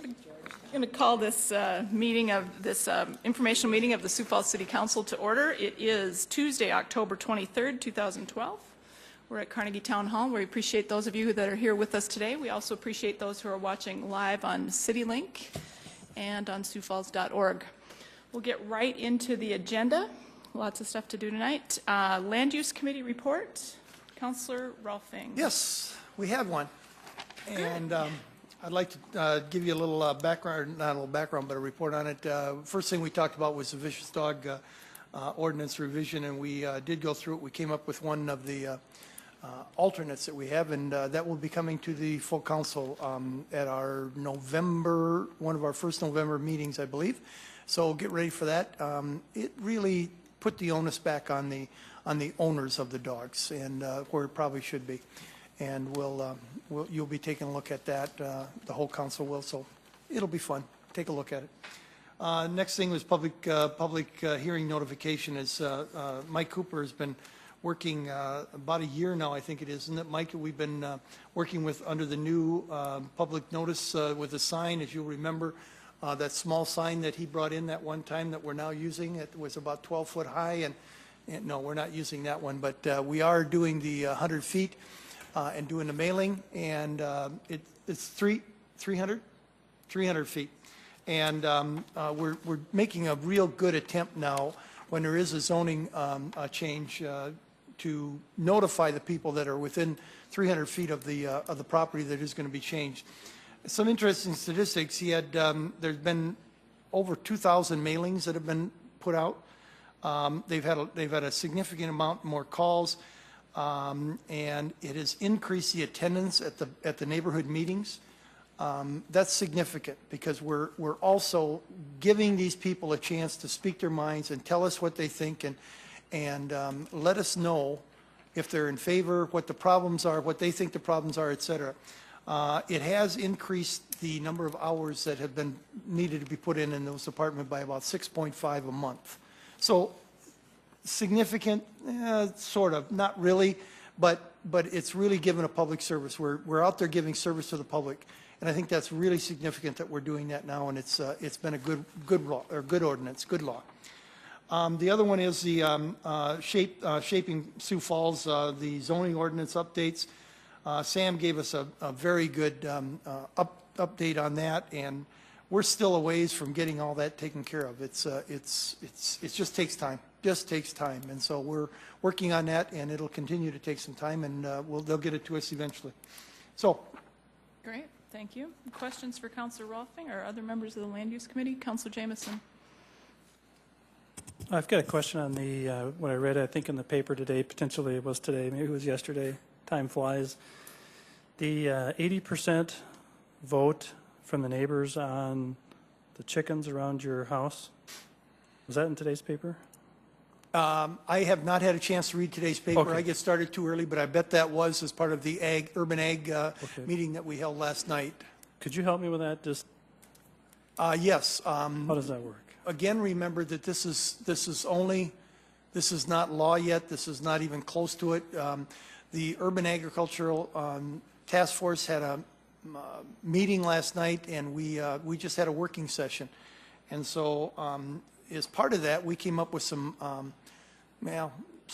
I'm going to call this informational meeting of the Sioux Falls City Council to order. It is Tuesday, October 23rd, 2012. We're at Carnegie Town Hall. We appreciate those of you that are here with us today. We also appreciate those who are watching live on CityLink and on SiouxFalls.org. We'll get right into the agenda. Lots of stuff to do tonight. Land Use Committee report. Councillor Rolfing. Yes, we have one. And I'd like to give you a little background, not a little background, but a report on it. First thing we talked about was the vicious dog ordinance revision, and we did go through it. We came up with one of the alternates that we have, and that will be coming to the full council at our November, one of our first November meetings, I believe. So get ready for that. It really put the onus back on the owners of the dogs, and where it probably should be. And you'll be taking a look at that. The whole council will, so it'll be fun. Take a look at it. Next thing was public hearing notification. Is Mike Cooper has been working about a year now, I think it is, isn't it, Mike? We've been working with under the new public notice with a sign, as you'll remember, that small sign that he brought in that one time that we're now using. It was about 12 foot high, and no, we're not using that one, but we are doing the 100 feet. And doing the mailing, and it's 300 feet. And we're making a real good attempt now when there is a zoning change to notify the people that are within 300 feet of the property that is going to be changed. Some interesting statistics. There's been over 2,000 mailings that have been put out. They've had a significant amount more calls. And it has increased the attendance at the neighborhood meetings. That's significant because we're also giving these people a chance to speak their minds and tell us what they think and let us know if they're in favor, what the problems are, what they think the problems are, etc. It has increased the number of hours that have been needed to be put in those departments by about 6.5 a month. So significant, sort of, not really, but it's really given a public service. We're out there giving service to the public, and I think that's really significant that we're doing that now, and it's been a good law, or good ordinance, good law. The other one is the shaping Sioux Falls, the zoning ordinance updates. Sam gave us a very good update on that, and we're still a ways from getting all that taken care of. It just takes time. Just takes time, and so we're working on that, and it'll continue to take some time, and they'll get it to us eventually. So, great, thank you. Questions for Councillor Rolfing or other members of the Land Use Committee? Councillor Jamieson. I've got a question on the what I read, I think, in the paper today. Potentially it was today, maybe it was yesterday. Time flies. The 80% vote from the neighbors on the chickens around your house. Was that in today's paper? I have not had a chance to read today's paper. Okay. I get started too early, but I bet that was as part of the urban ag meeting that we held last night. Could you help me with that? Just yes. how does that work? Again, remember that this is not law yet. This is not even close to it. The Urban Agricultural Task Force had a meeting last night, and we just had a working session, and so as part of that, we came up with some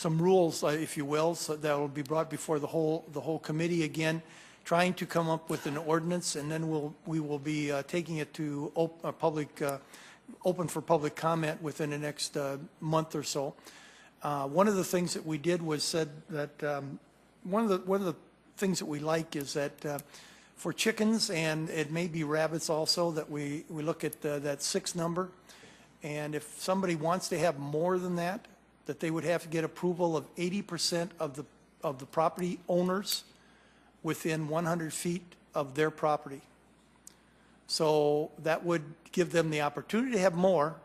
rules, if you will, so that will be brought before the whole committee again, trying to come up with an ordinance, and then we will be taking it to open for public comment within the next month or so. One of the things that we did was said that one of the things that we like is that for chickens, and it may be rabbits also, that we look at that 6 number. And if somebody wants to have more than that, that they would have to get approval of 80% of the property owners within 100 feet of their property. So that would give them the opportunity to have more,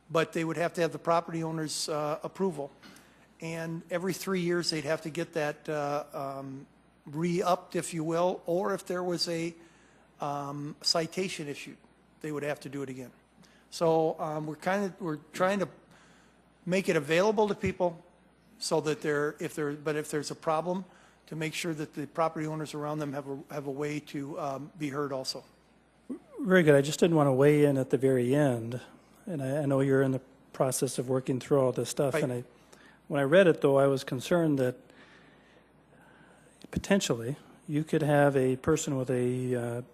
but they would have to have the property owner's approval. And every 3 years they'd have to get that re-upped, if you will, or if there was a citation issued, they would have to do it again. So we're trying to make it available to people so that if there's a problem, to make sure that the property owners around them have a way to be heard also. Very good. I just didn't want to weigh in at the very end, and I know you're in the process of working through all this stuff. Right. And when I read it, though, I was concerned that potentially you could have a person with a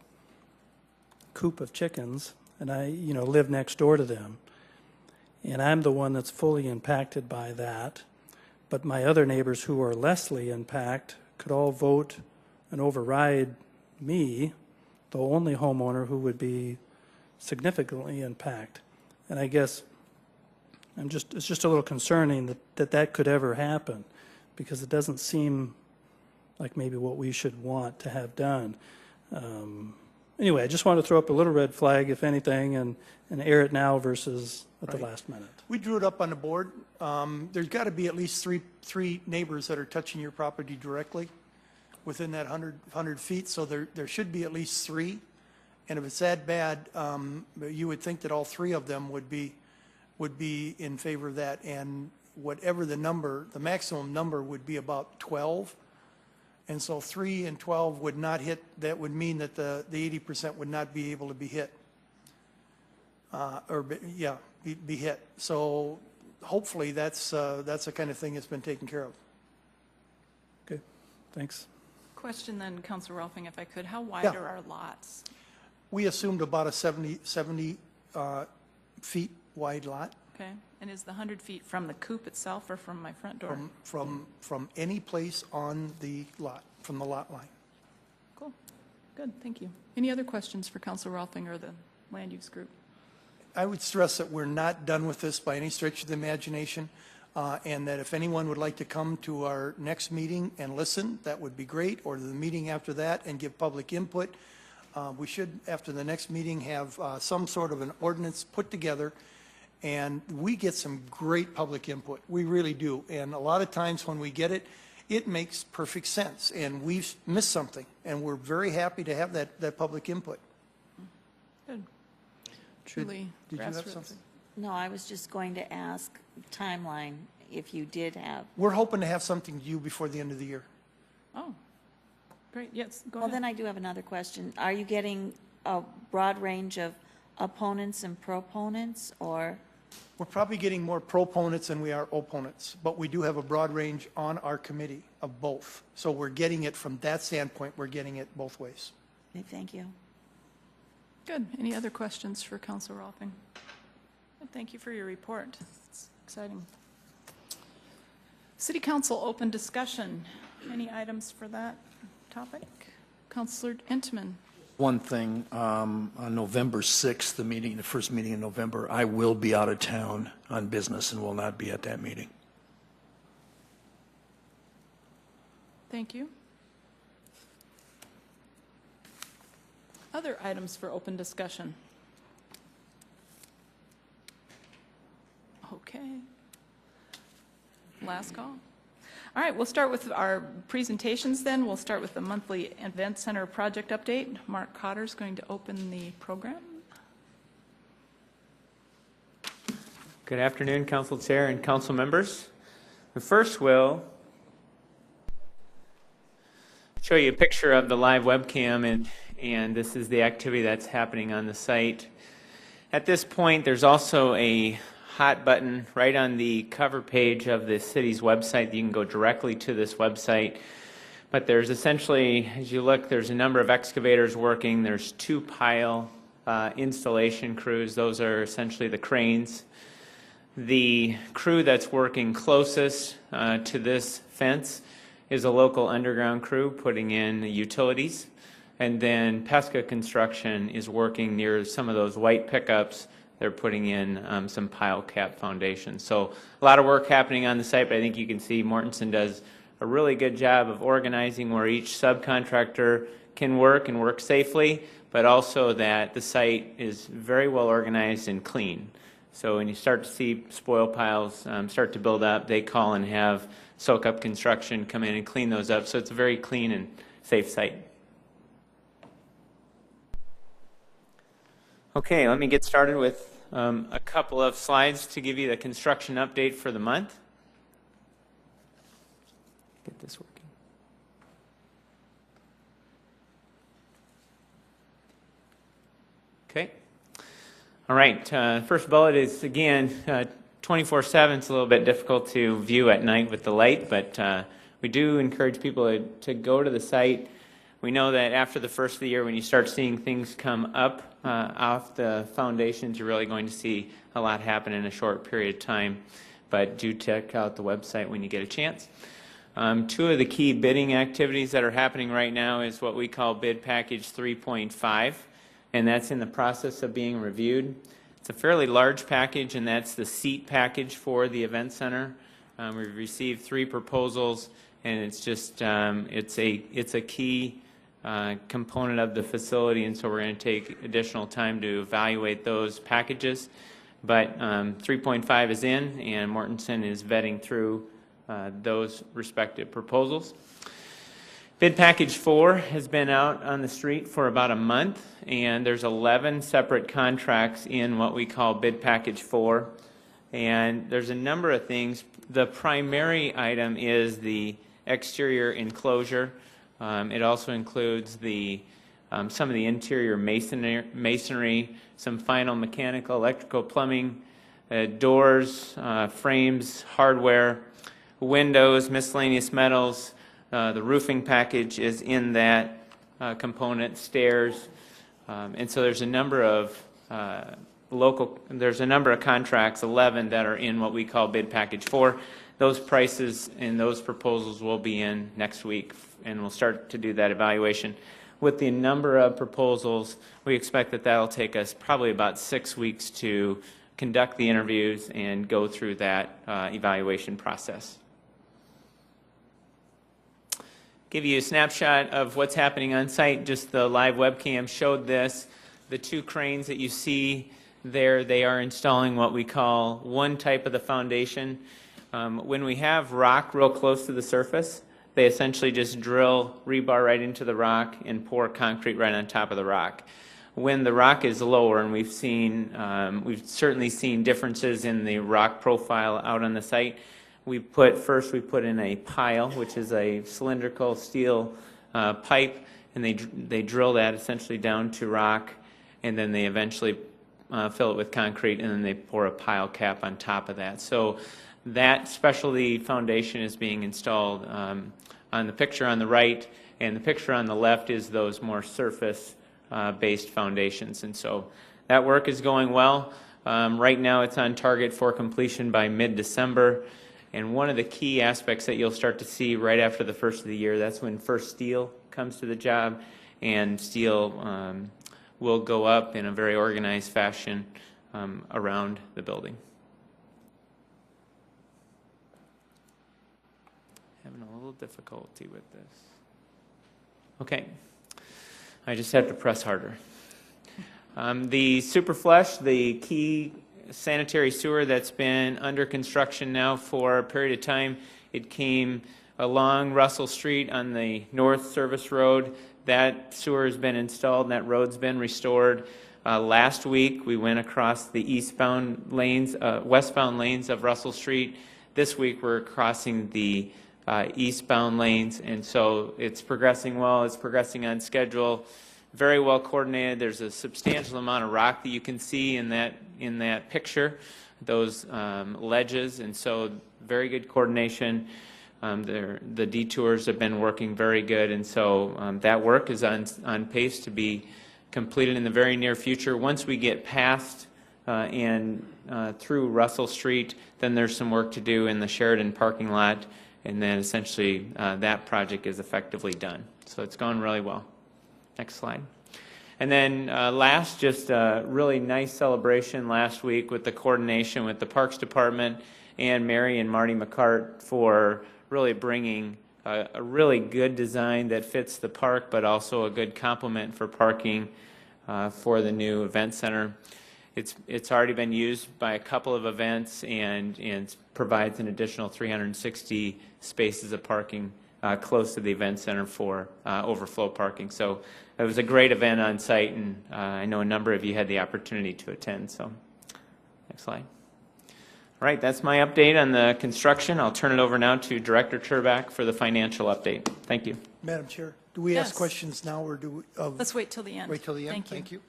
coop of chickens, and I, live next door to them, and I'm the one that's fully impacted by that. But my other neighbors who are lessly impacted could all vote and override me, the only homeowner who would be significantly impacted. And I guess it's just a little concerning that could ever happen, because it doesn't seem like maybe what we should want to have done. Anyway, I just wanted to throw up a little red flag, if anything, and air it now versus at the last minute. We drew it up on the board. There's got to be at least three neighbors that are touching your property directly within that 100 feet, so there should be at least 3. And if it's that bad, you would think that all 3 of them would be in favor of that. And whatever the number, the maximum number would be about 12. And so 3 and 12 would not hit. That would mean that the 80% would not be able to be hit. Be hit. So hopefully that's the kind of thing that's been taken care of. Okay, thanks. Question then, Councilor Rolfing, if I could. How wide Yeah. are our lots? We assumed about a 70 feet wide lot Okay. And is the 100 feet from the coop itself or from my front door? from any place on the lot, from the lot line. Cool. Good, thank you. Any other questions for Councilor Rolfing or the land use group? I would stress that we're not done with this by any stretch of the imagination, and that if anyone would like to come to our next meeting and listen, that would be great, or the meeting after that and give public input. We should, after the next meeting, have some sort of an ordinance put together, and we get some great public input. We really do. And a lot of times when we get it, it makes perfect sense, and we've missed something, and we're very happy to have that public input. Good. Truly Did you have grassroots. something? No, I was just going to ask timeline if you did have. We're hoping to have something to you before the end of the year. Oh, great, yes, go Well, ahead. then I do have another question. Are you getting a broad range of opponents and proponents, or? We're probably getting more proponents than we are opponents, but we do have a broad range on our committee of both. So we're getting it from that standpoint, we're getting it both ways. Okay, thank you. Good. Any other questions for Councilor Rolfing? Good. Thank you for your report. It's exciting. City Council open discussion. Any items for that topic? Councilor Entman. One thing, on November 6th, the first meeting in November, I will be out of town on business and will not be at that meeting. Thank you. Other items for open discussion? Okay. Last call. All right, we'll start with our presentations then. We'll start with the monthly Event Center project update. Mark Cotter's going to open the program. Good afternoon, Council Chair and Council members. The first will show you a picture of the live webcam, and this is the activity that's happening on the site. At this point, there's also a hot button right on the cover page of the city's website. You can go directly to this website. But there's essentially, as you look, there's a number of excavators working. There's 2 pile installation crews. Those are essentially the cranes. The crew that's working closest to this fence is a local underground crew putting in utilities. And then Pesca Construction is working near some of those white pickups. They're putting in some pile cap foundations. So a lot of work happening on the site, but I think you can see Mortensen does a really good job of organizing where each subcontractor can work and work safely, but also that the site is very well organized and clean. So when you start to see spoil piles start to build up, they call and have Soak Up Construction come in and clean those up. So it's a very clean and safe site. Okay, let me get started with a couple of slides to give you the construction update for the month. Get this working. Okay. All right. First bullet is, again, 24/7. It's a little bit difficult to view at night with the light, but we do encourage people to go to the site. We know that after the first of the year, when you start seeing things come up off the foundations, you're really going to see a lot happen in a short period of time. But do check out the website when you get a chance. Two of the key bidding activities that are happening right now is what we call Bid Package 3.5, and that's in the process of being reviewed. It's a fairly large package, and that's the seat package for the event center. We've received 3 proposals, and it's just it's a key component of the facility, and so we're going to take additional time to evaluate those packages. But 3.5 is in, and Mortensen is vetting through those respective proposals. Bid Package 4 has been out on the street for about a month, and there's 11 separate contracts in what we call Bid Package 4. And there's a number of things. The primary item is the exterior enclosure. It also includes some of the interior masonry, some final mechanical, electrical, plumbing, doors, frames, hardware, windows, miscellaneous metals. The roofing package is in that component, stairs, and so there's a number of contracts, 11, that are in what we call Bid Package 4. Those prices and those proposals will be in next week, and we'll start to do that evaluation. With the number of proposals, we expect that that'll take us probably about 6 weeks to conduct the interviews and go through that evaluation process. Give you a snapshot of what's happening on site. Just the live webcam showed this. The 2 cranes that you see there, they are installing what we call one type of the foundation. When we have rock real close to the surface, they essentially just drill rebar right into the rock and pour concrete right on top of the rock. When the rock is lower, and we've certainly seen differences in the rock profile out on the site, we put in a pile, which is a cylindrical steel pipe, and they drill that essentially down to rock, and then they eventually fill it with concrete, and then they pour a pile cap on top of that. So that specialty foundation is being installed on the picture on the right, and the picture on the left is those more surface-based foundations. And so that work is going well. Right now it's on target for completion by mid-December. And one of the key aspects that you'll start to see right after the first of the year, that's when first steel comes to the job, and steel will go up in a very organized fashion around the building. Having a little difficulty with this. Okay, I just have to press harder. The super flush, the key sanitary sewer that's been under construction now for a period of time. It came along Russell Street on the North Service Road. That sewer has been installed and that road's been restored. Last week we went across the westbound lanes of Russell Street. This week we're crossing the eastbound lanes, and so it's progressing well. It's progressing on schedule. Very well coordinated. There's a substantial amount of rock that you can see in that picture, those ledges, and so very good coordination. The detours have been working very good, and so that work is on pace to be completed in the very near future. Once we get past and through Russell Street, then there's some work to do in the Sheridan parking lot, and then essentially that project is effectively done. So it's going really well. Next slide. And then last, just a really nice celebration last week with the coordination with the Parks Department and Mary and Marty McCart for really bringing a really good design that fits the park, but also a good complement for parking for the new event center. It's already been used by a couple of events and provides an additional 360 spaces of parking close to the event center for overflow parking. So it was a great event on site, and I know a number of you had the opportunity to attend. So next slide. All right, that's my update on the construction. I'll turn it over now to Director Turbach for the financial update. Thank you. Madam Chair, do we Yes. ask questions now, or do we? Let's wait till the end. Wait till the end? Thank you.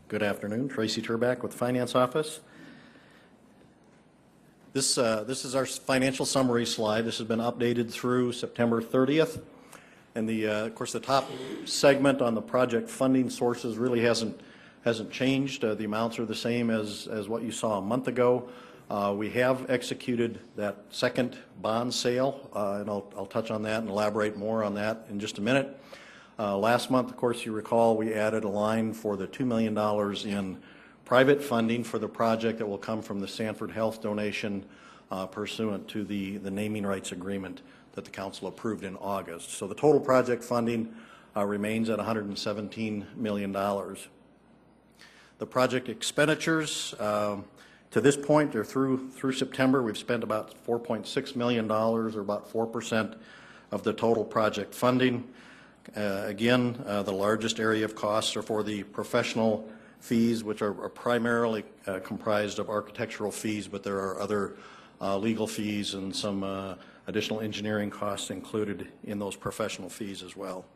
Good afternoon. Tracy Turback with the Finance Office. This is our financial summary slide. This has been updated through September 30th. And of course, the top segment on the project funding sources really hasn't changed. The amounts are the same as what you saw a month ago. We have executed that second bond sale, and I'll touch on that and elaborate more on that in just a minute. Last month, of course, you recall we added a line for the $2 million in private funding for the project that will come from the Sanford Health donation pursuant to the naming rights agreement that the council approved in August. So the total project funding remains at $117 million. The project expenditures, to this point, or through September, we've spent about $4.6 million, or about 4% of the total project funding. Again, the largest area of costs are for the professional fees, which are primarily comprised of architectural fees, but there are other legal fees and some additional engineering costs included in those professional fees as well.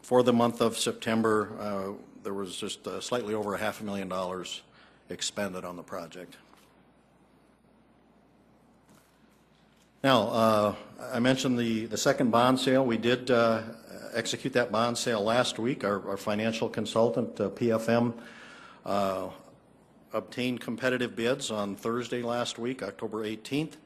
For the month of September, there was just slightly over $500,000 expended on the project. Now, I mentioned the second bond sale. We did execute that bond sale last week. Our financial consultant, PFM, obtained competitive bids on Thursday last week, October 18th.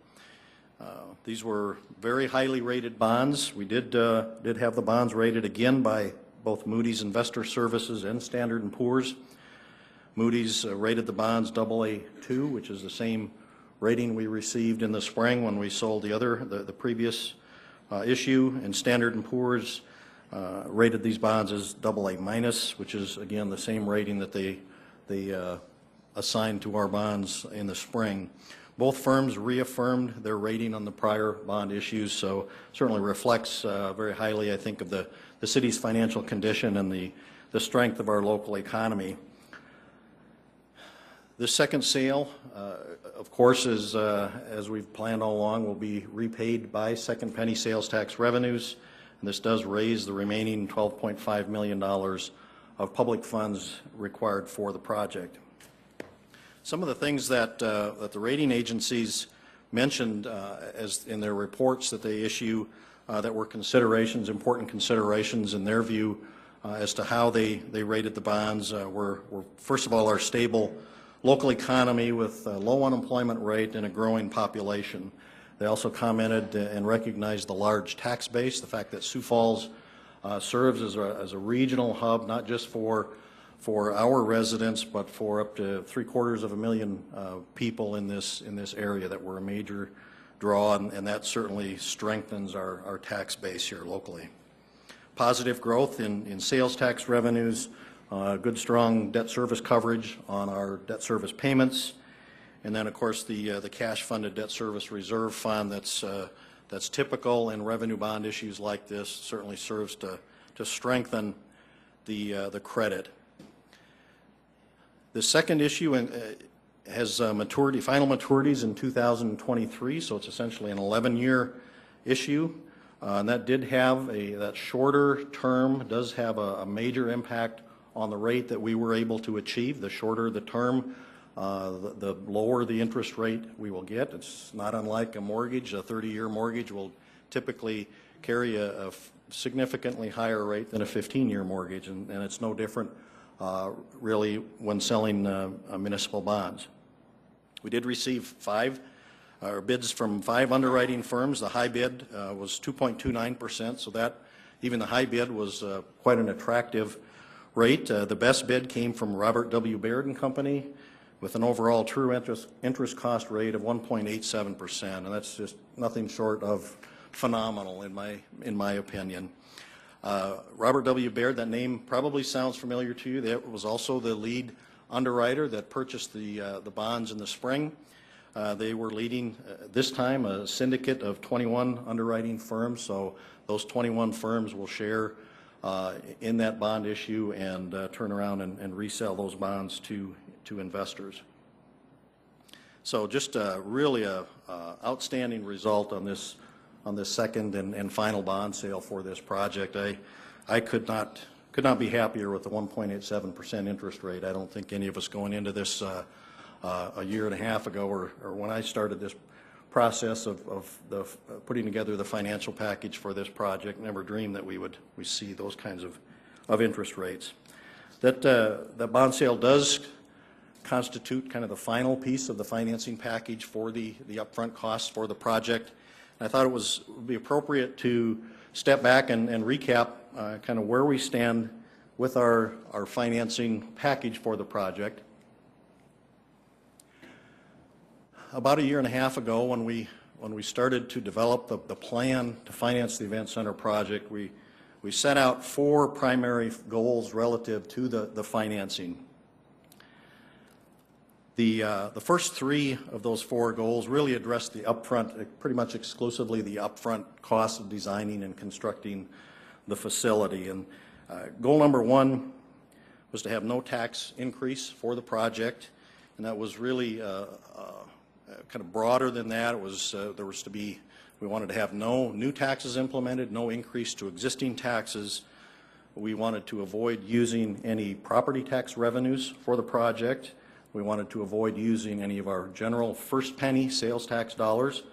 These were very highly rated bonds. We did have the bonds rated again by both Moody's Investor Services and Standard & Poor's. Moody's rated the bonds AA2, which is the same rating we received in the spring when we sold the previous issue, and Standard & Poor's rated these bonds as AA-, which is again the same rating that they assigned to our bonds in the spring. Both firms reaffirmed their rating on the prior bond issues, so certainly reflects very highly, I think, of the city's financial condition and the strength of our local economy. This second sale, of course, is, as we've planned all along, will be repaid by second penny sales tax revenues. And this does raise the remaining $12.5 million of public funds required for the project. Some of the things that the rating agencies mentioned as in their reports that they issue that were important considerations in their view as to how they rated the bonds were first of all, our stable local economy with a low unemployment rate and a growing population. They also commented and recognized the large tax base, the fact that Sioux Falls serves as a regional hub, not just for our residents, but for up to 750,000 people in this area that were a major draw, and that certainly strengthens our tax base here locally. Positive growth in sales tax revenues, good strong debt service coverage on our debt service payments, and then of course the cash funded debt service reserve fund that's typical in revenue bond issues like this certainly serves to strengthen the credit. The second issue has final maturities in 2023, so it's essentially an 11-year issue. And that did have that shorter term does have a major impact on the rate that we were able to achieve. The shorter the term, the lower the interest rate we will get. It's not unlike a mortgage. A 30-year mortgage will typically carry a significantly higher rate than a 15-year mortgage, and it's no different really when selling municipal bonds. We did receive bids from 5 underwriting firms. The high bid was 2.29%, so that even the high bid was quite an attractive rate. The best bid came from Robert W. Baird and Company with an overall true interest cost rate of 1.87%, and that's just nothing short of phenomenal in my opinion. Robert W. Baird, that name probably sounds familiar to you. That was also the lead underwriter that purchased the bonds in the spring. They were leading, this time, a syndicate of 21 underwriting firms, so those 21 firms will share in that bond issue and turn around and resell those bonds to investors. So just really a outstanding result on this second and final bond sale for this project. I could not could not be happier with the 1.87% interest rate. I don't think any of us going into this a year and a half ago, or when I started this process of putting together the financial package for this project, never dreamed that we see those kinds of interest rates. That bond sale does constitute kind of the final piece of the financing package for the upfront costs for the project. And I thought it would be appropriate to step back and recap kind of where we stand with our financing package for the project. About a year and a half ago, when we started to develop the plan to finance the Event Center project, we set out 4 primary goals relative to the financing. The first 3 of those 4 goals really address the upfront, pretty much exclusively the upfront cost of designing and constructing the facility. And goal number 1 was to have no tax increase for the project, and that was really kind of broader than that. It was we wanted to have no new taxes implemented, no increase to existing taxes. We wanted to avoid using any property tax revenues for the project. We wanted to avoid using any of our general first penny sales tax dollars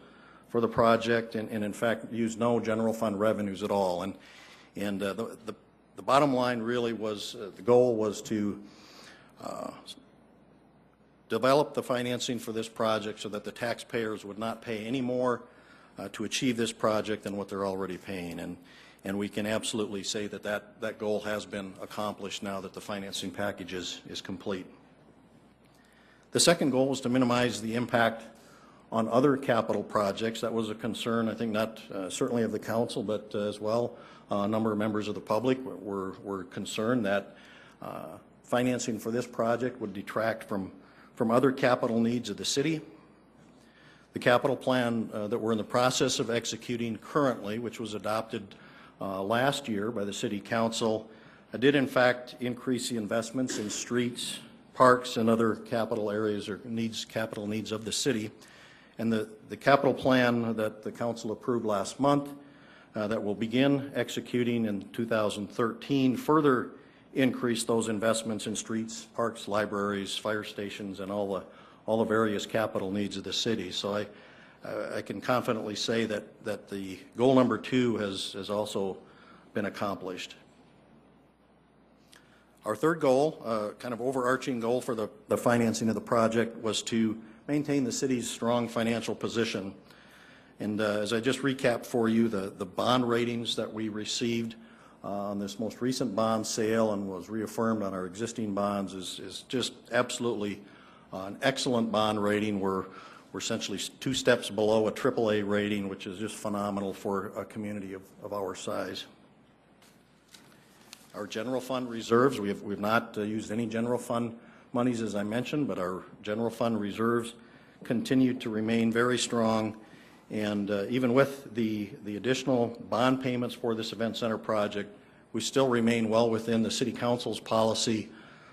for the project, and in fact use no general fund revenues at all. And the bottom line really was, the goal was to develop the financing for this project so that the taxpayers would not pay any more to achieve this project than what they're already paying. And we can absolutely say that goal has been accomplished now that the financing package is complete. The second goal was to minimize the impact on other capital projects. That was a concern, I think, not certainly of the council, but as well a number of members of the public were concerned that financing for this project would detract from other capital needs of the city. The capital plan that we're in the process of executing currently, which was adopted last year by the City Council, did in fact increase the investments in streets, parks, and other capital areas or capital needs of the city. And the capital plan that the council approved last month that will begin executing in 2013 further increase those investments in streets, parks, libraries, fire stations, and all the various capital needs of the city. So I can confidently say that the goal number 2 has also been accomplished. Our third goal, kind of overarching goal for the financing of the project, was to maintain the city's strong financial position. And as I just recapped for you, the bond ratings that we received on this most recent bond sale and was reaffirmed on our existing bonds is just absolutely an excellent bond rating. We're essentially 2 steps below a AAA rating, which is just phenomenal for a community of our size. Our general fund reserves, we've not used any general fund monies, as I mentioned, but our general fund reserves continue to remain very strong. And even with the additional bond payments for this event center project, we still remain well within the City Council's policy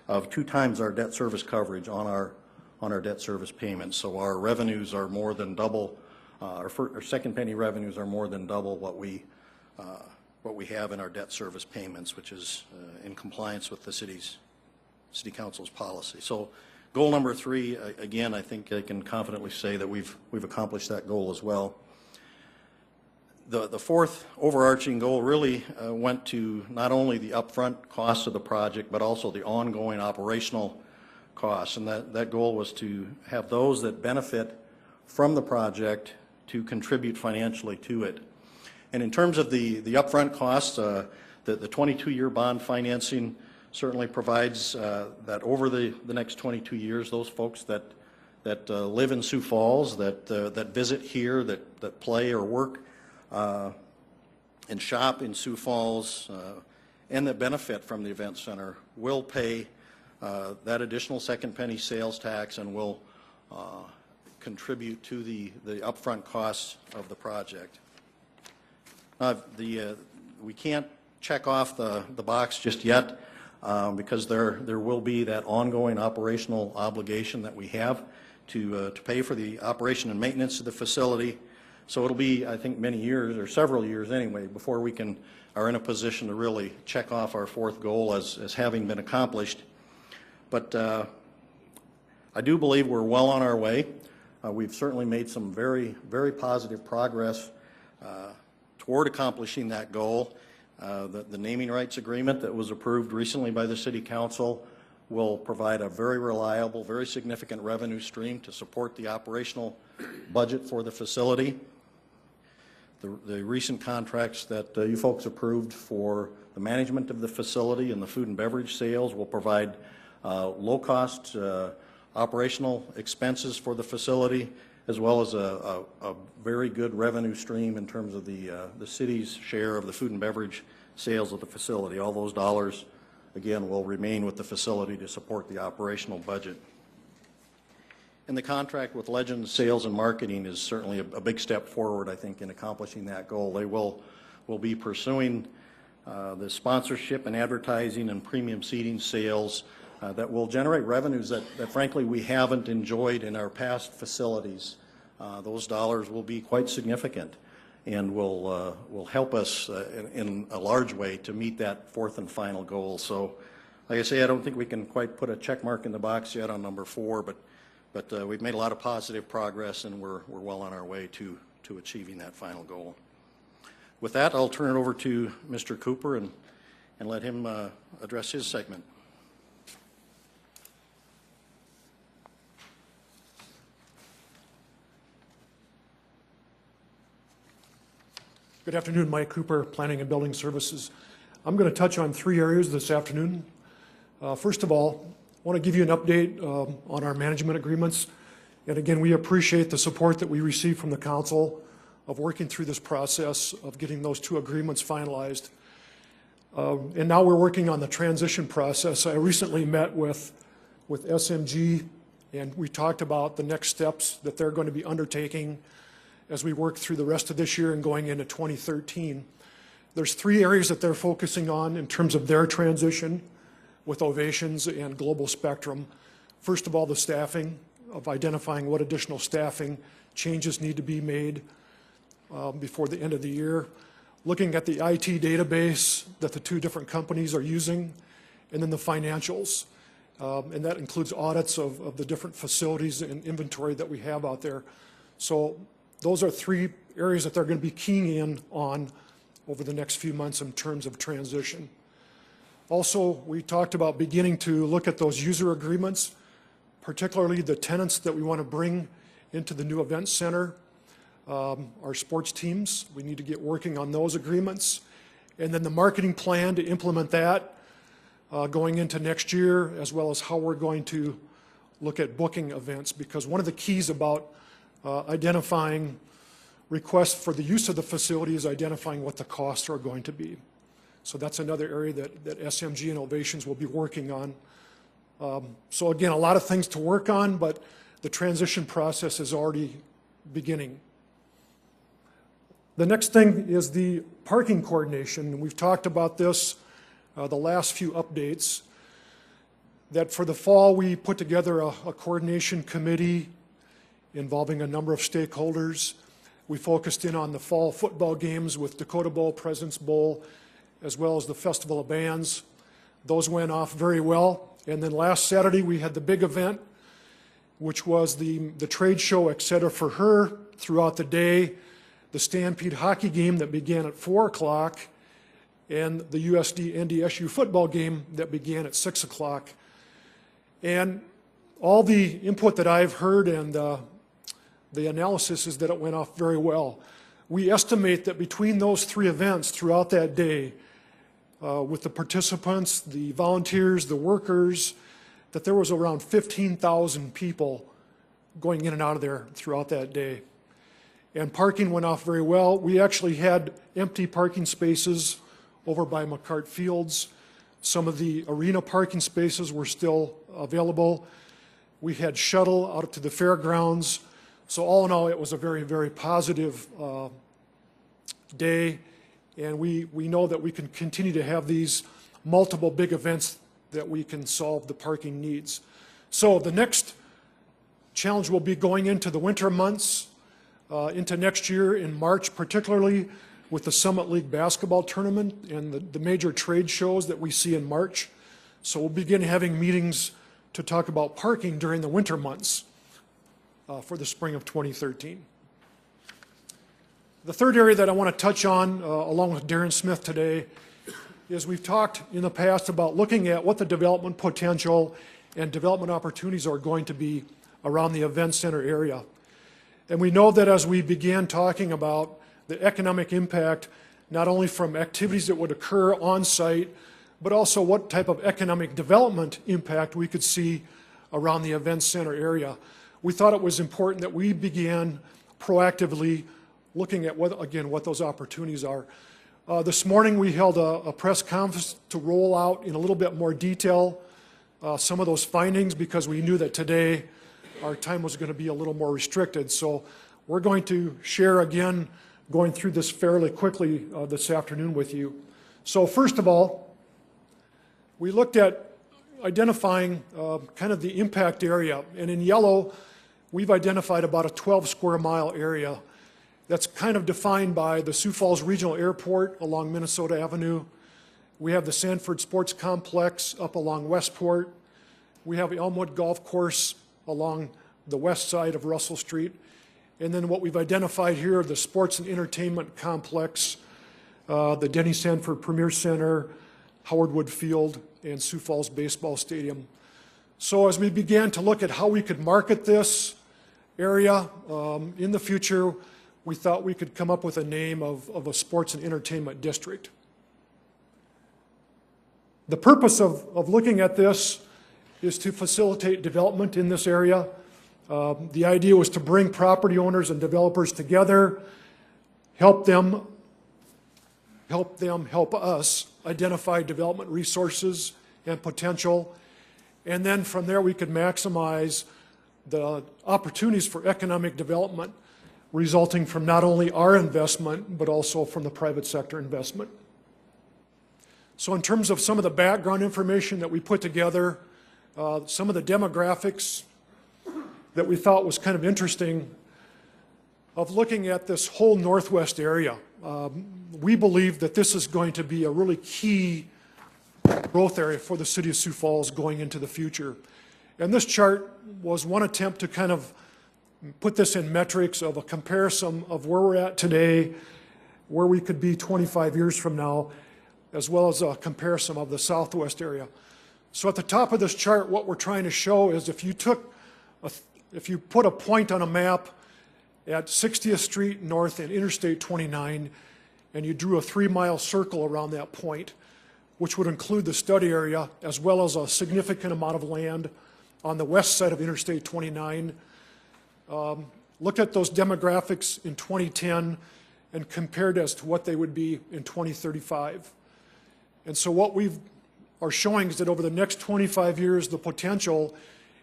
of 2 times our debt service coverage on our debt service payments. So our revenues are more than double, our second penny revenues are more than double what we have in our debt service payments, which is in compliance with the City Council's policy. So goal number 3, again, I think I can confidently say that we've accomplished that goal as well. The fourth overarching goal really went to not only the upfront costs of the project, but also the ongoing operational costs. And that goal was to have those that benefit from the project to contribute financially to it. And in terms of the upfront costs, the 22-year bond financing certainly provides that over the next 22 years, those folks that live in Sioux Falls, that visit here, that play or work and shop in Sioux Falls, and that benefit from the event center will pay that additional second penny sales tax and will contribute to the upfront costs of the project. We can't check off the box just yet because there will be that ongoing operational obligation that we have to pay for the operation and maintenance of the facility. So it'll be, I think, many years, or several years anyway, before we are in a position to really check off our fourth goal as having been accomplished. But I do believe we're well on our way. We've certainly made some very, very positive progress toward accomplishing that goal. The naming rights agreement that was approved recently by the City Council will provide a very reliable, very significant revenue stream to support the operational budget for the facility. The recent contracts that you folks approved for the management of the facility and the food and beverage sales will provide low-cost operational expenses for the facility, as well as a very good revenue stream in terms of the city's share of the food and beverage sales of the facility. All those dollars, again, will remain with the facility to support the operational budget. And the contract with Legends Sales and Marketing is certainly a big step forward, I think, in accomplishing that goal. They will be pursuing the sponsorship and advertising and premium seating sales that will generate revenues that frankly we haven't enjoyed in our past facilities. Those dollars will be quite significant and will help us in a large way to meet that fourth and final goal. So, like I say, I don't think we can quite put a check mark in the box yet on number 4, but we've made a lot of positive progress, and we're well on our way to achieving that final goal. With that, I'll turn it over to Mr. Cooper and let him address his segment. Good afternoon, Mike Cooper, Planning and Building Services. I'm going to touch on 3 areas this afternoon. First of all, I want to give you an update on our management agreements. And again, we appreciate the support that we receive from the council of working through this process of getting those 2 agreements finalized. And now we're working on the transition process. I recently met with SMG, and we talked about the next steps that they're going to be undertaking as we work through the rest of this year and going into 2013. There's 3 areas that they're focusing on in terms of their transition with Ovations and Global Spectrum. First of all, the staffing, of identifying what additional staffing changes need to be made before the end of the year. Looking at the IT database that the 2 different companies are using, and then the financials. And that includes audits of the different facilities and inventory that we have out there. So those are 3 areas that they're going to be keying in on over the next few months in terms of transition. Also, we talked about beginning to look at those user agreements, particularly the tenants that we want to bring into the new event center, our sports teams. We need to get working on those agreements. And then the marketing plan to implement that going into next year, as well as how we're going to look at booking events, because one of the keys about identifying requests for the use of the facility is identifying what the costs are going to be. So that's another area that SMG and Ovations will be working on. So again, a lot of things to work on, but the transition process is already beginning. The next thing is the parking coordination. We've talked about this the last few updates, that for the fall we put together a coordination committee involving a number of stakeholders. We focused in on the fall football games with Dakota Bowl, President's Bowl, as well as the Festival of Bands. Those went off very well. And then last Saturday we had the big event, which was the trade show, et cetera, for her throughout the day, the Stampede hockey game that began at 4 o'clock, and the USD NDSU football game that began at 6 o'clock. And all the input that I've heard and the analysis is that it went off very well. We estimate that between those 3 events throughout that day, with the participants, the volunteers, the workers, that there was around 15,000 people going in and out of there throughout that day. And parking went off very well. We actually had empty parking spaces over by McCart Fields. Some of the arena parking spaces were still available. We had shuttle out to the fairgrounds. So all in all, it was a very, very positive day. And we know that we can continue to have these multiple big events that we can solve the parking needs. So the next challenge will be going into the winter months. into next year in March, particularly with the Summit League basketball tournament and the major trade shows that we see in March. So we'll begin having meetings to talk about parking during the winter months for the spring of 2013. The third area that I want to touch on, along with Darren Smith today, is we've talked in the past about looking at what the development potential and development opportunities are going to be around the event center area. And we know that as we began talking about the economic impact, not only from activities that would occur on site, but also what type of economic development impact we could see around the event center area. We thought it was important that we began proactively looking at what those opportunities are. This morning we held a press conference to roll out in a little bit more detail some of those findings, because we knew that today our time was going to be a little more restricted. So we're going to share again, going through this fairly quickly this afternoon with you. So first of all, we looked at identifying kind of the impact area. And in yellow, we've identified about a 12 square mile area that's kind of defined by the Sioux Falls Regional Airport along Minnesota Avenue. We have the Sanford Sports Complex up along Westport. We have Elmwood Golf Course along the west side of Russell Street. And then what we've identified here are the Sports and Entertainment Complex, the Denny Sanford Premier Center, Howard Wood Field, and Sioux Falls Baseball Stadium. So as we began to look at how we could market this area in the future, we thought we could come up with a name of a sports and entertainment district. The purpose of looking at this is to facilitate development in this area. The idea was to bring property owners and developers together, help us identify development resources and potential, and then from there we could maximize the opportunities for economic development resulting from not only our investment, but also from the private sector investment. So in terms of some of the background information that we put together, some of the demographics that we thought was kind of interesting of looking at this whole northwest area. We believe that this is going to be a really key growth area for the city of Sioux Falls going into the future. And this chart was one attempt to kind of put this in metrics of a comparison of where we're at today, where we could be 25 years from now, as well as a comparison of the southwest area. So at the top of this chart, what we're trying to show is if you put a point on a map at 60th Street North and Interstate 29, and you drew a 3-mile circle around that point, which would include the study area, as well as a significant amount of land on the west side of Interstate 29. Look at those demographics in 2010 and compared as to what they would be in 2035. And so what we are showing is that over the next 25 years, the potential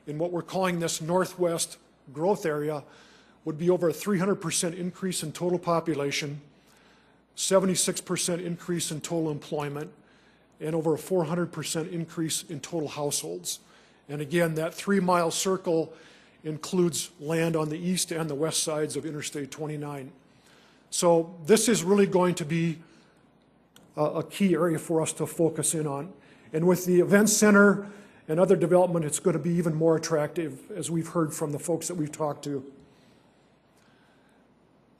in what we're calling this northwest growth area would be over a 300% increase in total population, 76% increase in total employment, and over a 400% increase in total households. And again, that 3-mile circle includes land on the east and the west sides of Interstate 29. So this is really going to be a key area for us to focus in on. And with the event center and other development, it's going to be even more attractive, as we've heard from the folks that we've talked to.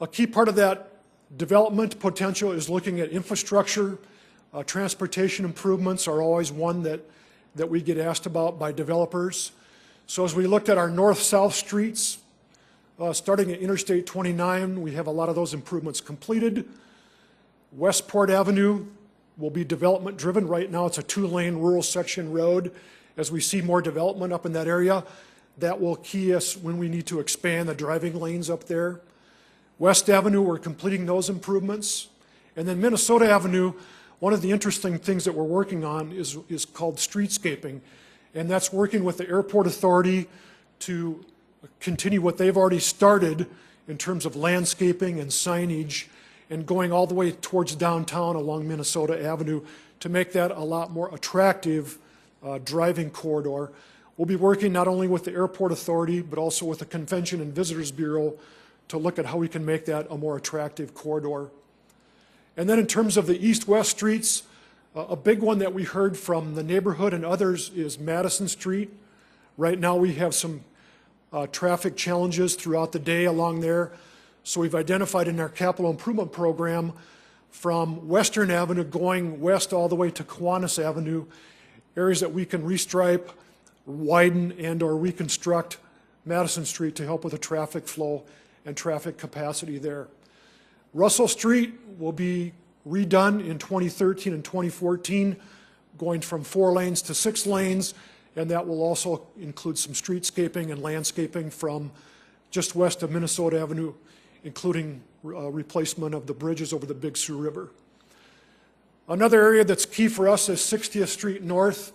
A key part of that development potential is looking at infrastructure. Transportation improvements are always one that we get asked about by developers. So as we looked at our north-south streets, starting at Interstate 29, we have a lot of those improvements completed. Westport Avenue will be development driven. Right now it's a 2-lane rural section road. As we see more development up in that area, that will key us when we need to expand the driving lanes up there. West Avenue, we're completing those improvements. And then Minnesota Avenue, one of the interesting things that we're working on is called streetscaping. And that's working with the Airport Authority to continue what they've already started in terms of landscaping and signage, and going all the way towards downtown along Minnesota Avenue to make that a lot more attractive driving corridor. We'll be working not only with the Airport Authority, but also with the Convention and Visitors Bureau to look at how we can make that a more attractive corridor. And then in terms of the east-west streets, a big one that we heard from the neighborhood and others is Madison Street. Right now we have some traffic challenges throughout the day along there. So we've identified in our capital improvement program from Western Avenue going west all the way to Kiwanis Avenue, areas that we can restripe, widen, and or reconstruct Madison Street to help with the traffic flow and traffic capacity there. Russell Street will be redone in 2013 and 2014, going from 4 lanes to 6 lanes, and that will also include some streetscaping and landscaping from just west of Minnesota Avenue, including replacement of the bridges over the Big Sioux River. Another area that's key for us is 60th Street North.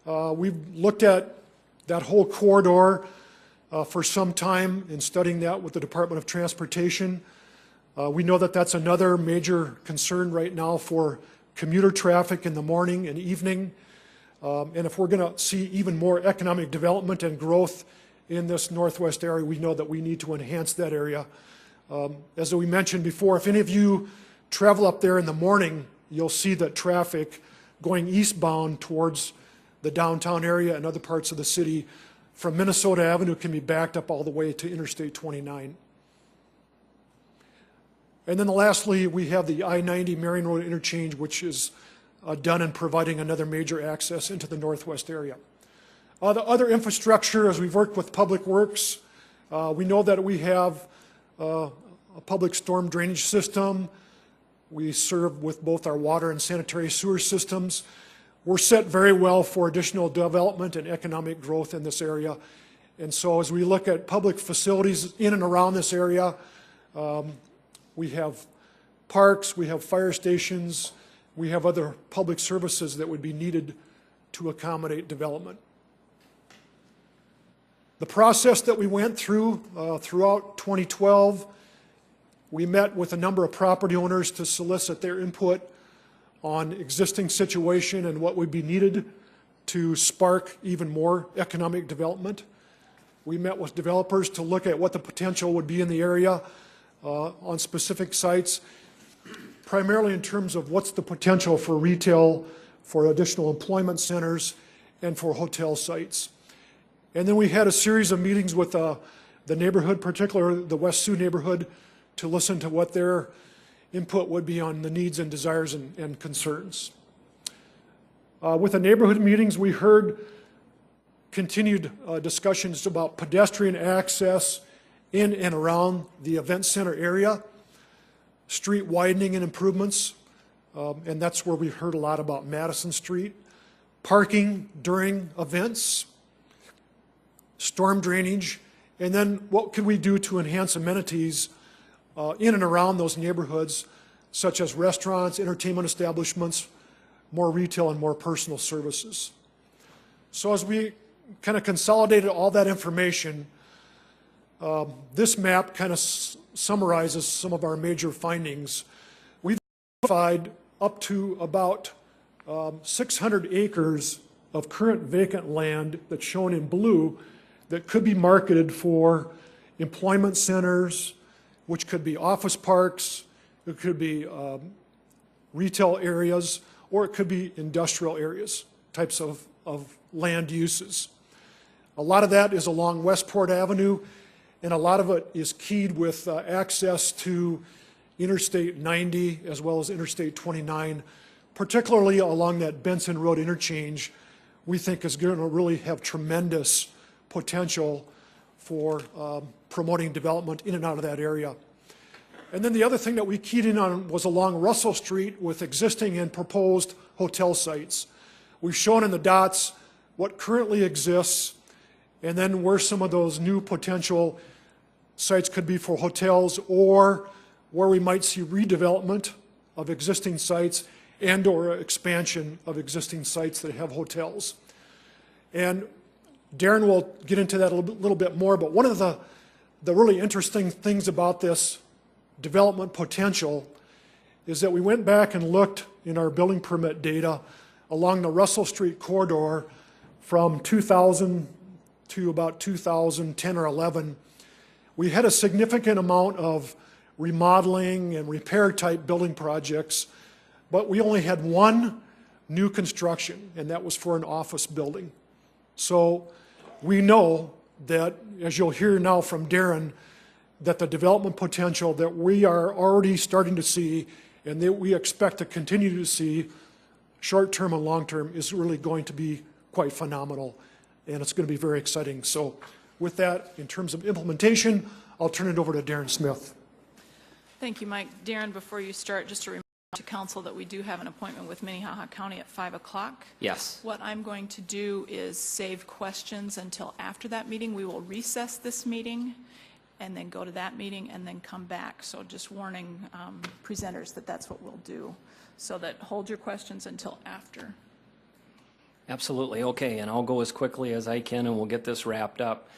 We've looked at that whole corridor for some time in studying that with the Department of Transportation. We know that that's another major concern right now for commuter traffic in the morning and evening. And if we're going to see even more economic development and growth in this northwest area, we know that we need to enhance that area. As we mentioned before, if any of you travel up there in the morning, you'll see that traffic going eastbound towards the downtown area and other parts of the city from Minnesota Avenue can be backed up all the way to Interstate 29. And then lastly, we have the I-90 Marion Road interchange, which is done in providing another major access into the northwest area. The other infrastructure, as we've worked with Public Works, we know that we have a public storm drainage system. We serve with both our water and sanitary sewer systems. We're set very well for additional development and economic growth in this area. And so as we look at public facilities in and around this area, we have parks, we have fire stations, we have other public services that would be needed to accommodate development. The process that we went through throughout 2012, we met with a number of property owners to solicit their input on existing situation and what would be needed to spark even more economic development. We met with developers to look at what the potential would be in the area on specific sites, primarily in terms of what's the potential for retail, for additional employment centers, and for hotel sites. And then we had a series of meetings with the neighborhood, particularly the West Sioux neighborhood, to listen to what their input would be on the needs and desires and concerns. With the neighborhood meetings, we heard continued discussions about pedestrian access in and around the event center area, street widening and improvements, and that's where we heard a lot about Madison Street, parking during events, storm drainage, and then what could we do to enhance amenities in and around those neighborhoods, such as restaurants, entertainment establishments, more retail and more personal services. So as we kind of consolidated all that information, this map kind of summarizes some of our major findings. We've identified up to about 600 acres of current vacant land that's shown in blue that could be marketed for employment centers, which could be office parks, it could be retail areas, or it could be industrial areas, types of land uses. A lot of that is along Westport Avenue, and a lot of it is keyed with access to Interstate 90 as well as Interstate 29, particularly along that Benson Road interchange, we think is going to really have tremendous potential for promoting development in and out of that area. And then the other thing that we keyed in on was along Russell Street with existing and proposed hotel sites. We've shown in the dots what currently exists and then where some of those new potential sites could be for hotels or where we might see redevelopment of existing sites and or expansion of existing sites that have hotels. And Darren will get into that a little bit more, but one of the really interesting things about this development potential is that we went back and looked in our building permit data along the Russell Street corridor from 2000 to about 2010 or 11. We had a significant amount of remodeling and repair type building projects, but we only had one new construction, and that was for an office building. So we know that, as you'll hear now from Darren, that the development potential that we are already starting to see and that we expect to continue to see short-term and long-term is really going to be quite phenomenal, and it's going to be very exciting. So with that, in terms of implementation, I'll turn it over to Darren Smith. Thank you, Mike. Darren, before you start, just a reminder to council that we do have an appointment with Minnehaha County at 5 o'clock. Yes. What I'm going to do is save questions until after that meeting. We will recess this meeting and then go to that meeting and then come back. So just warning presenters that that's what we'll do. So that hold your questions until after. Absolutely. Okay, and I'll go as quickly as I can and we'll get this wrapped up.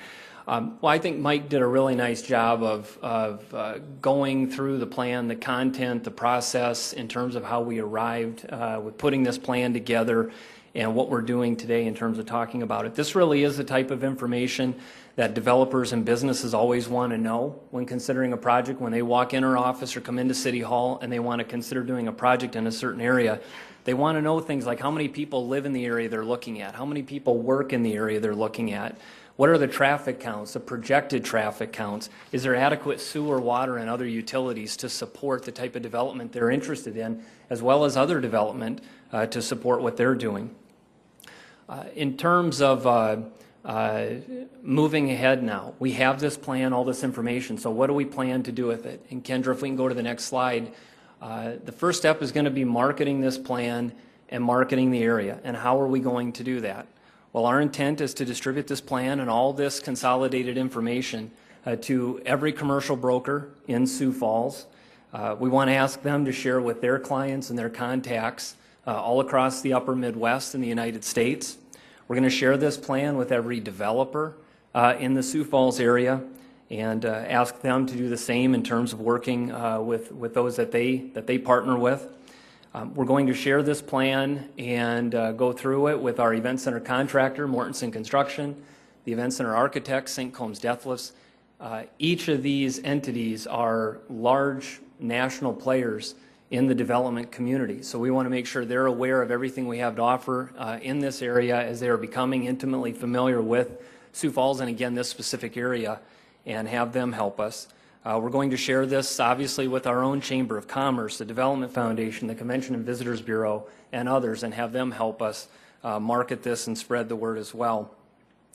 Well, I think Mike did a really nice job of going through the plan, the content, the process in terms of how we arrived with putting this plan together and what we're doing today in terms of talking about it. This really is the type of information that developers and businesses always want to know when considering a project. When they walk in our office or come into City Hall and they want to consider doing a project in a certain area, they want to know things like how many people live in the area they're looking at, how many people work in the area they're looking at, what are the traffic counts, the projected traffic counts, is there adequate sewer, water, and other utilities to support the type of development they're interested in, as well as other development to support what they're doing. In terms of moving ahead now, we have this plan, all this information, so what do we plan to do with it? And Kendra, if we can go to the next slide, the first step is going to be marketing this plan and marketing the area. And how are we going to do that? Well, our intent is to distribute this plan and all this consolidated information to every commercial broker in Sioux Falls. We want to ask them to share with their clients and their contacts all across the upper Midwest in the United States. We're going to share this plan with every developer in the Sioux Falls area and ask them to do the same in terms of working with those that they partner with. We're going to share this plan and go through it with our event center contractor, Mortensen Construction, the event center architect, St. Combs Deathless. Each of these entities are large national players in the development community. So we want to make sure they're aware of everything we have to offer in this area as they are becoming intimately familiar with Sioux Falls and, again, this specific area, and have them help us. We're going to share this, obviously, with our own Chamber of Commerce, the Development Foundation, the Convention and Visitors Bureau, and others, and have them help us market this and spread the word as well.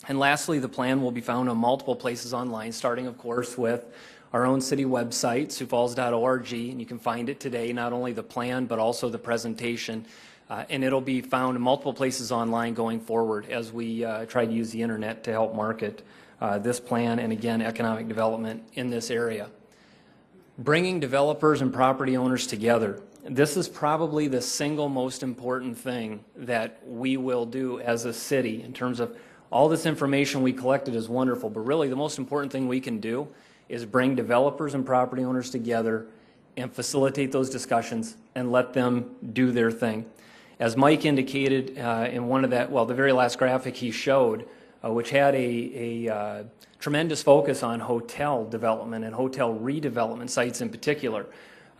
And lastly, the plan will be found on multiple places online, starting, of course, with our own city website, siouxfalls.org, and you can find it today, not only the plan, but also the presentation. And it'll be found in multiple places online going forward as we try to use the internet to help market this plan and, again, economic development in this area. Bringing developers and property owners together. This is probably the single most important thing that we will do as a city in terms of all this information we collected is wonderful, but really the most important thing we can do is bring developers and property owners together and facilitate those discussions and let them do their thing. As Mike indicated in one of that, well, the very last graphic he showed, which had a tremendous focus on hotel development and hotel redevelopment sites in particular.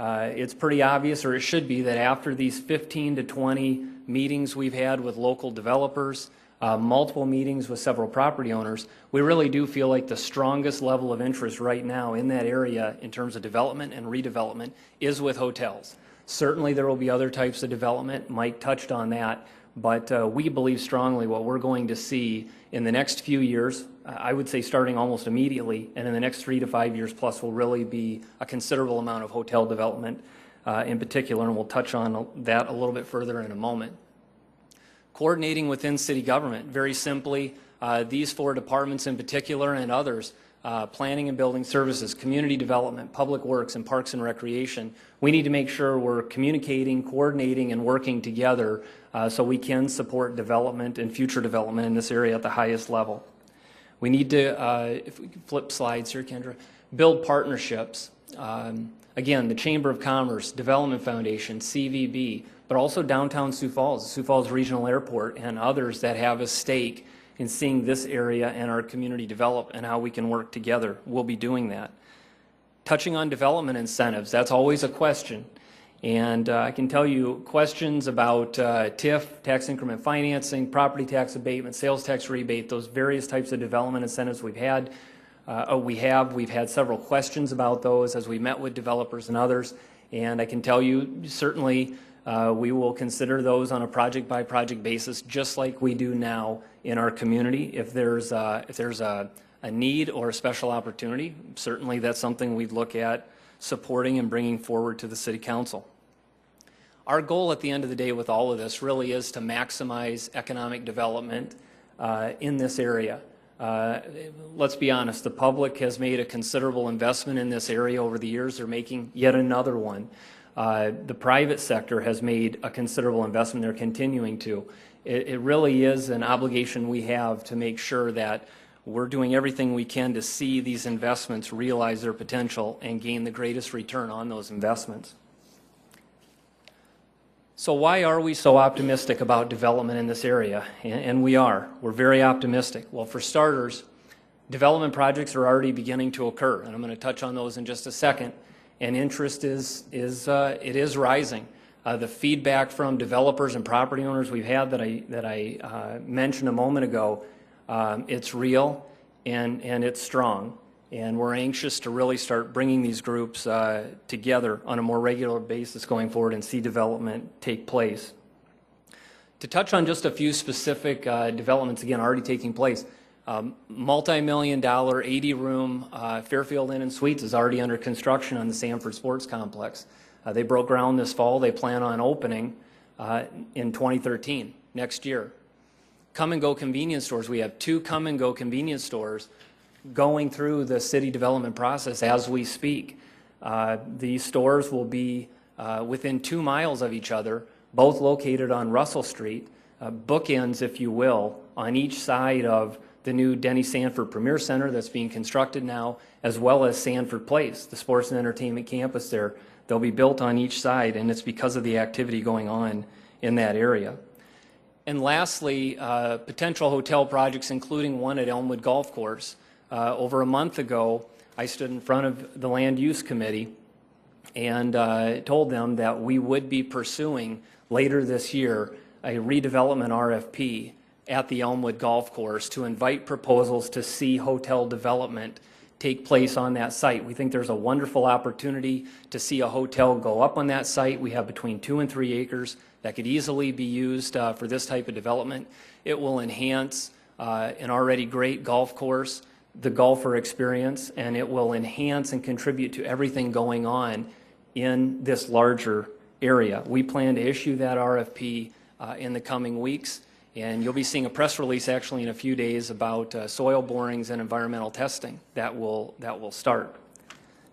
It's pretty obvious, or it should be, that after these 15 to 20 meetings we've had with local developers, multiple meetings with several property owners, we really do feel like the strongest level of interest right now in that area in terms of development and redevelopment is with hotels. Certainly there will be other types of development. Mike touched on that. But we believe strongly what we're going to see in the next few years, I would say starting almost immediately, and in the next 3 to 5 years plus will really be a considerable amount of hotel development in particular, and we'll touch on that a little bit further in a moment. Coordinating within city government, very simply, these 4 departments in particular and others, planning and building services, community development, public works, and parks and recreation, we need to make sure we're communicating, coordinating, and working together so we can support development and future development in this area at the highest level. We need to, if we can flip slides here, Kendra, build partnerships. Again, the Chamber of Commerce, Development Foundation, CVB, but also downtown Sioux Falls, Sioux Falls Regional Airport, and others that have a stake in seeing this area and our community develop and how we can work together. We'll be doing that. Touching on development incentives, that's always a question. And I can tell you questions about TIF, tax increment financing, property tax abatement, sales tax rebate, those various types of development incentives we've had. We've had several questions about those as we met with developers and others. And I can tell you, certainly, we will consider those on a project-by-project basis, just like we do now in our community. If there's a need or a special opportunity, certainly that's something we'd look at supporting and bringing forward to the City Council. Our goal at the end of the day with all of this really is to maximize economic development in this area. Let's be honest, the public has made a considerable investment in this area over the years. They're making yet another one. The private sector has made a considerable investment. They're continuing to. It really is an obligation we have to make sure that we're doing everything we can to see these investments realize their potential and gain the greatest return on those investments. So why are we so optimistic about development in this area? And we are. We're very optimistic. Well, for starters, development projects are already beginning to occur, and I'm going to touch on those in just a second. And interest is rising. The feedback from developers and property owners we've had that I mentioned a moment ago, it's real and it's strong. And we're anxious to really start bringing these groups together on a more regular basis going forward and see development take place. To touch on just a few specific developments, again, already taking place, multi-million-dollar 80-room Fairfield Inn and Suites is already under construction on the Sanford Sports Complex. They broke ground this fall. They plan on opening in 2013, next year. Come-and-go convenience stores. We have 2 come-and-go convenience stores going through the city development process as we speak. These stores will be within 2 miles of each other, both located on Russell Street, bookends, if you will, on each side of the new Denny Sanford Premier Center that's being constructed now, as well as Sanford Place, the sports and entertainment campus there. They'll be built on each side, and it's because of the activity going on in that area. And lastly, potential hotel projects, including one at Elmwood Golf Course. Over a month ago, I stood in front of the Land Use Committee and told them that we would be pursuing later this year a redevelopment RFP at the Elmwood Golf Course to invite proposals to see hotel development take place on that site. We think there's a wonderful opportunity to see a hotel go up on that site. We have between 2 and 3 acres that could easily be used for this type of development. It will enhance an already great golf course, the golfer experience, and it will enhance and contribute to everything going on in this larger area. We plan to issue that RFP in the coming weeks, and you'll be seeing a press release actually in a few days about soil borings and environmental testing that will start.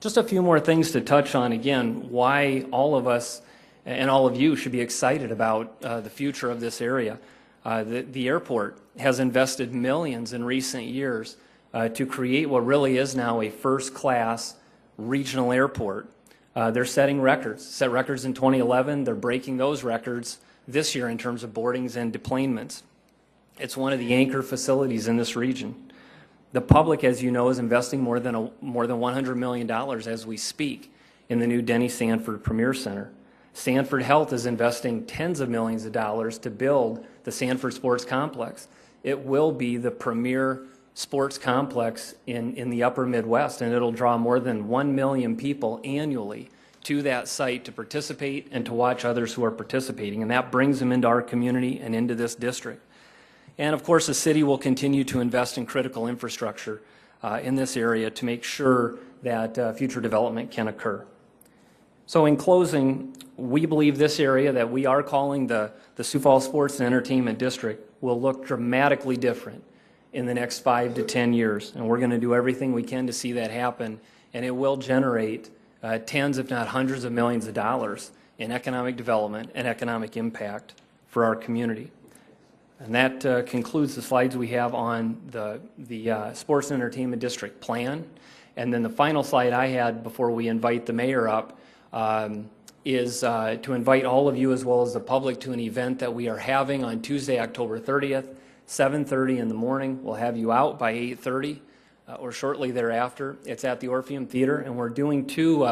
Just a few more things to touch on, again, why all of us and all of you should be excited about the future of this area. The airport has invested millions in recent years to create what really is now a first-class regional airport. They're setting records, set records in 2011. They're breaking those records this year in terms of boardings and deplanements. It's one of the anchor facilities in this region. The public, as you know, is investing more than $100 million as we speak in the new Denny Sanford Premier Center. Sanford Health is investing tens of millions of dollars to build the Sanford Sports Complex. It will be the premier sports complex in the upper Midwest, and it'll draw more than 1 million people annually to that site to participate and to watch others who are participating, and that brings them into our community and into this district. And of course, the city will continue to invest in critical infrastructure in this area to make sure that future development can occur. So in closing, we believe this area that we are calling the Sioux Falls Sports and Entertainment District will look dramatically different in the next 5 to 10 years. And we're going to do everything we can to see that happen. And it will generate tens, if not hundreds of millions of dollars in economic development and economic impact for our community. And that concludes the slides we have on the Sports and Entertainment District plan. And then the final slide I had before we invite the mayor up is to invite all of you as well as the public to an event that we are having on Tuesday, October 30th 7:30 in the morning. We'll have you out by 8:30 or shortly thereafter. It's at the Orpheum Theater, and we're doing two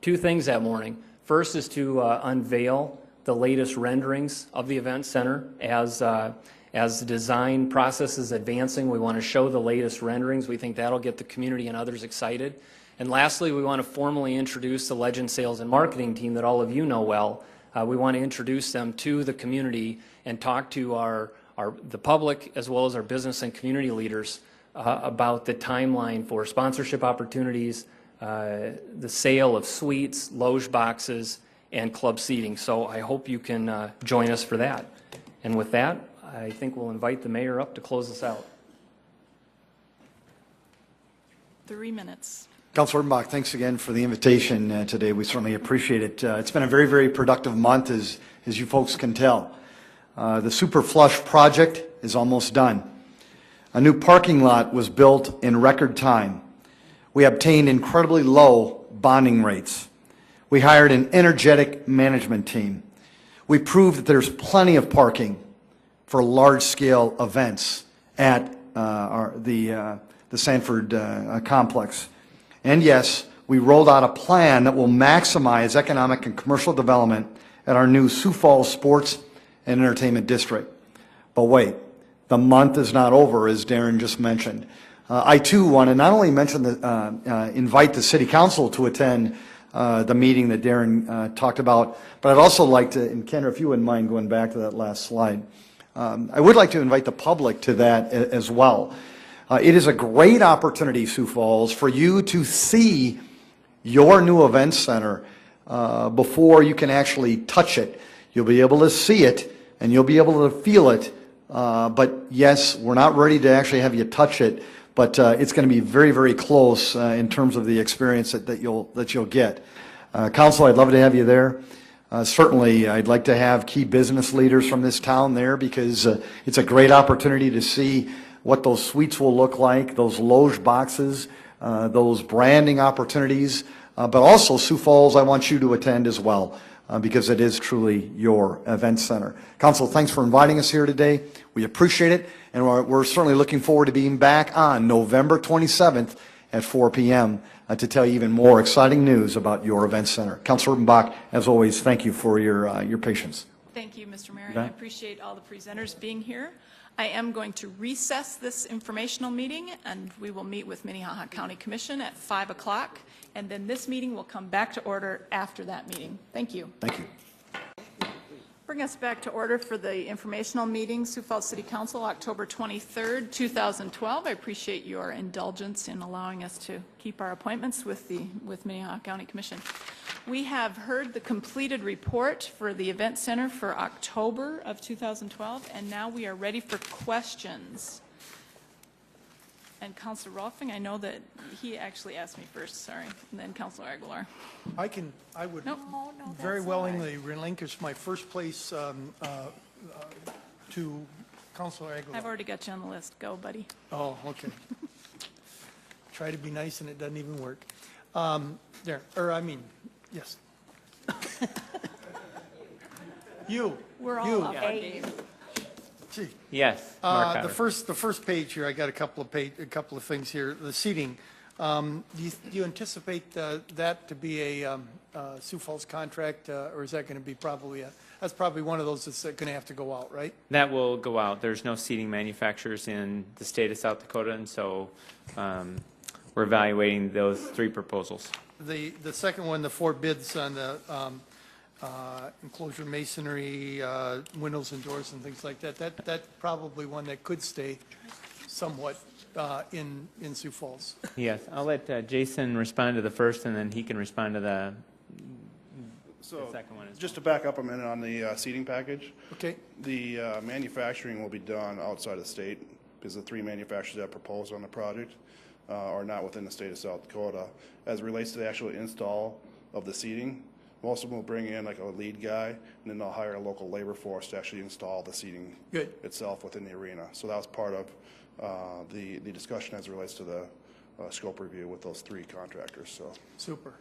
things that morning. First is to unveil the latest renderings of the event center. As the design process is advancing, we want to show the latest renderings. We think that'll get the community and others excited. And lastly, we want to formally introduce the Legend Sales and Marketing team that all of you know well. We want to introduce them to the community and talk to the public as well as our business and community leaders about the timeline for sponsorship opportunities, the sale of suites, loge boxes, and club seating. So I hope you can join us for that. And with that, I think we'll invite the mayor up to close us out. 3 minutes. Councilor Urbanbach, thanks again for the invitation today. We certainly appreciate it. It's been a very, very productive month, as you folks can tell. The Super Flush project is almost done. A new parking lot was built in record time. We obtained incredibly low bonding rates. We hired an energetic management team. We proved that there's plenty of parking for large-scale events at the Sanford complex. And yes, we rolled out a plan that will maximize economic and commercial development at our new Sioux Falls Sports and Entertainment District. But wait, the month is not over, as Darren just mentioned. I too want to not only invite the City Council to attend the meeting that Darren talked about, but I'd also like to, and Kendra, if you wouldn't mind going back to that last slide, I would like to invite the public to that as well. It is a great opportunity, Sioux Falls, for you to see your new event center before you can actually touch it. You'll be able to see it and you'll be able to feel it. But yes, we're not ready to actually have you touch it, but it's going to be very, very close in terms of the experience that you'll get. Council, I'd love to have you there. Certainly, I'd like to have key business leaders from this town there because it's a great opportunity to see what those suites will look like, those loge boxes, those branding opportunities. But also, Sioux Falls, I want you to attend as well because it is truly your event center. Council, thanks for inviting us here today. We appreciate it, and we're certainly looking forward to being back on November 27th at 4 p.m. To tell you even more exciting news about your event center. Councilor Urbanbach, as always, thank you for your patience. Thank you, Mr. Mayor. I appreciate all the presenters being here. I am going to recess this informational meeting, and we will meet with Minnehaha County Commission at 5 o'clock, and then this meeting will come back to order after that meeting. Thank you. Thank you. Bring us back to order for the informational meeting, Sioux Falls City Council, October 23rd, 2012. I appreciate your indulgence in allowing us to keep our appointments with Minnehaha County Commission. We have heard the completed report for the event center for October of 2012, and now we are ready for questions. And Councilor Rolfing, I know that he actually asked me first, sorry, and then Councilor Aguilar. I would Nope. very willingly relinquish my first place to Councilor Aguilar. I've already got you on the list. Go, buddy. Oh, okay. Try to be nice and it doesn't even work. Yes. You. We're all off our game. Gee. Yes, Mark The first page here, I got a couple of things here. The seating. Do you anticipate that to be a Sioux Falls contract, or is that going to be that's probably one of those that's going to have to go out, right? That will go out. There's no seating manufacturers in the state of South Dakota, and so we're evaluating those 3 proposals. The second one, the 4 bids on the enclosure masonry, windows and doors and things like that, that's probably one that could stay somewhat in Sioux Falls. Yes, I'll let Jason respond to the first, and then he can respond to the second one. Just to back up a minute on the seating package. Okay. The manufacturing will be done outside the state because the 3 manufacturers that proposed on the project are not within the state of South Dakota. As it relates to the actual install of the seating, most of them will bring in like a lead guy, and then they'll hire a local labor force to actually install the seating itself within the arena. So that was part of the discussion as it relates to the scope review with those 3 contractors. So Super.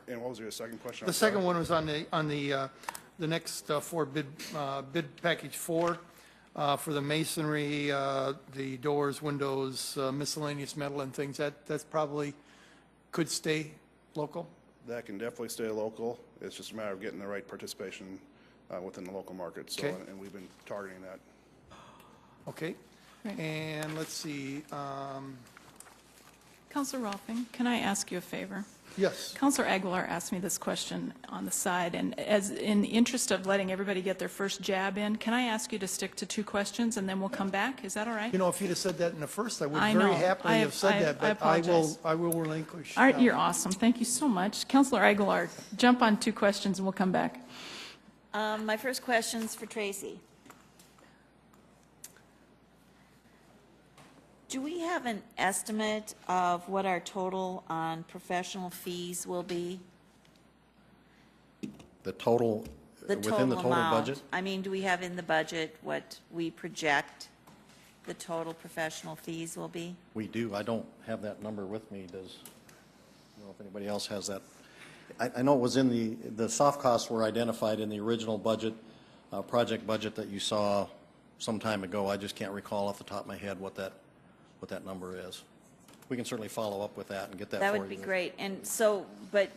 And what was your second question? The second one was on the next 4 bid package 4. For the masonry, the doors, windows, miscellaneous metal and things, that's probably could stay local? That can definitely stay local. It's just a matter of getting the right participation within the local market. So, Okay. and we've been targeting that. Okay. Right. And let's see, Counselor Rolfing, can I ask you a favor? yes. Counselor Aguilar asked me this question on the side, and as in the interest of letting everybody get their first jab in, can I ask you to stick to 2 questions and then we'll come back? Is that all right? You know, if you'd have said that in the first, I would I very know. happily have said that, but apologize. I will relinquish. All right, you're awesome. Thank you so much. Counselor Aguilar, jump on 2 questions and we'll come back. My first question's for Tracy. Do we have an estimate of what our total on professional fees will be? The total, The within the total amount. budget? I mean, do we have in the budget what we project the total professional fees will be? We do. I don't have that number with me. I don't know if anybody else has that. I know it was in the soft costs were identified in the original budget, project budget that you saw some time ago. I just can't recall off the top of my head what that number is. We can certainly follow up with that and get that for you. That would be great. And so, but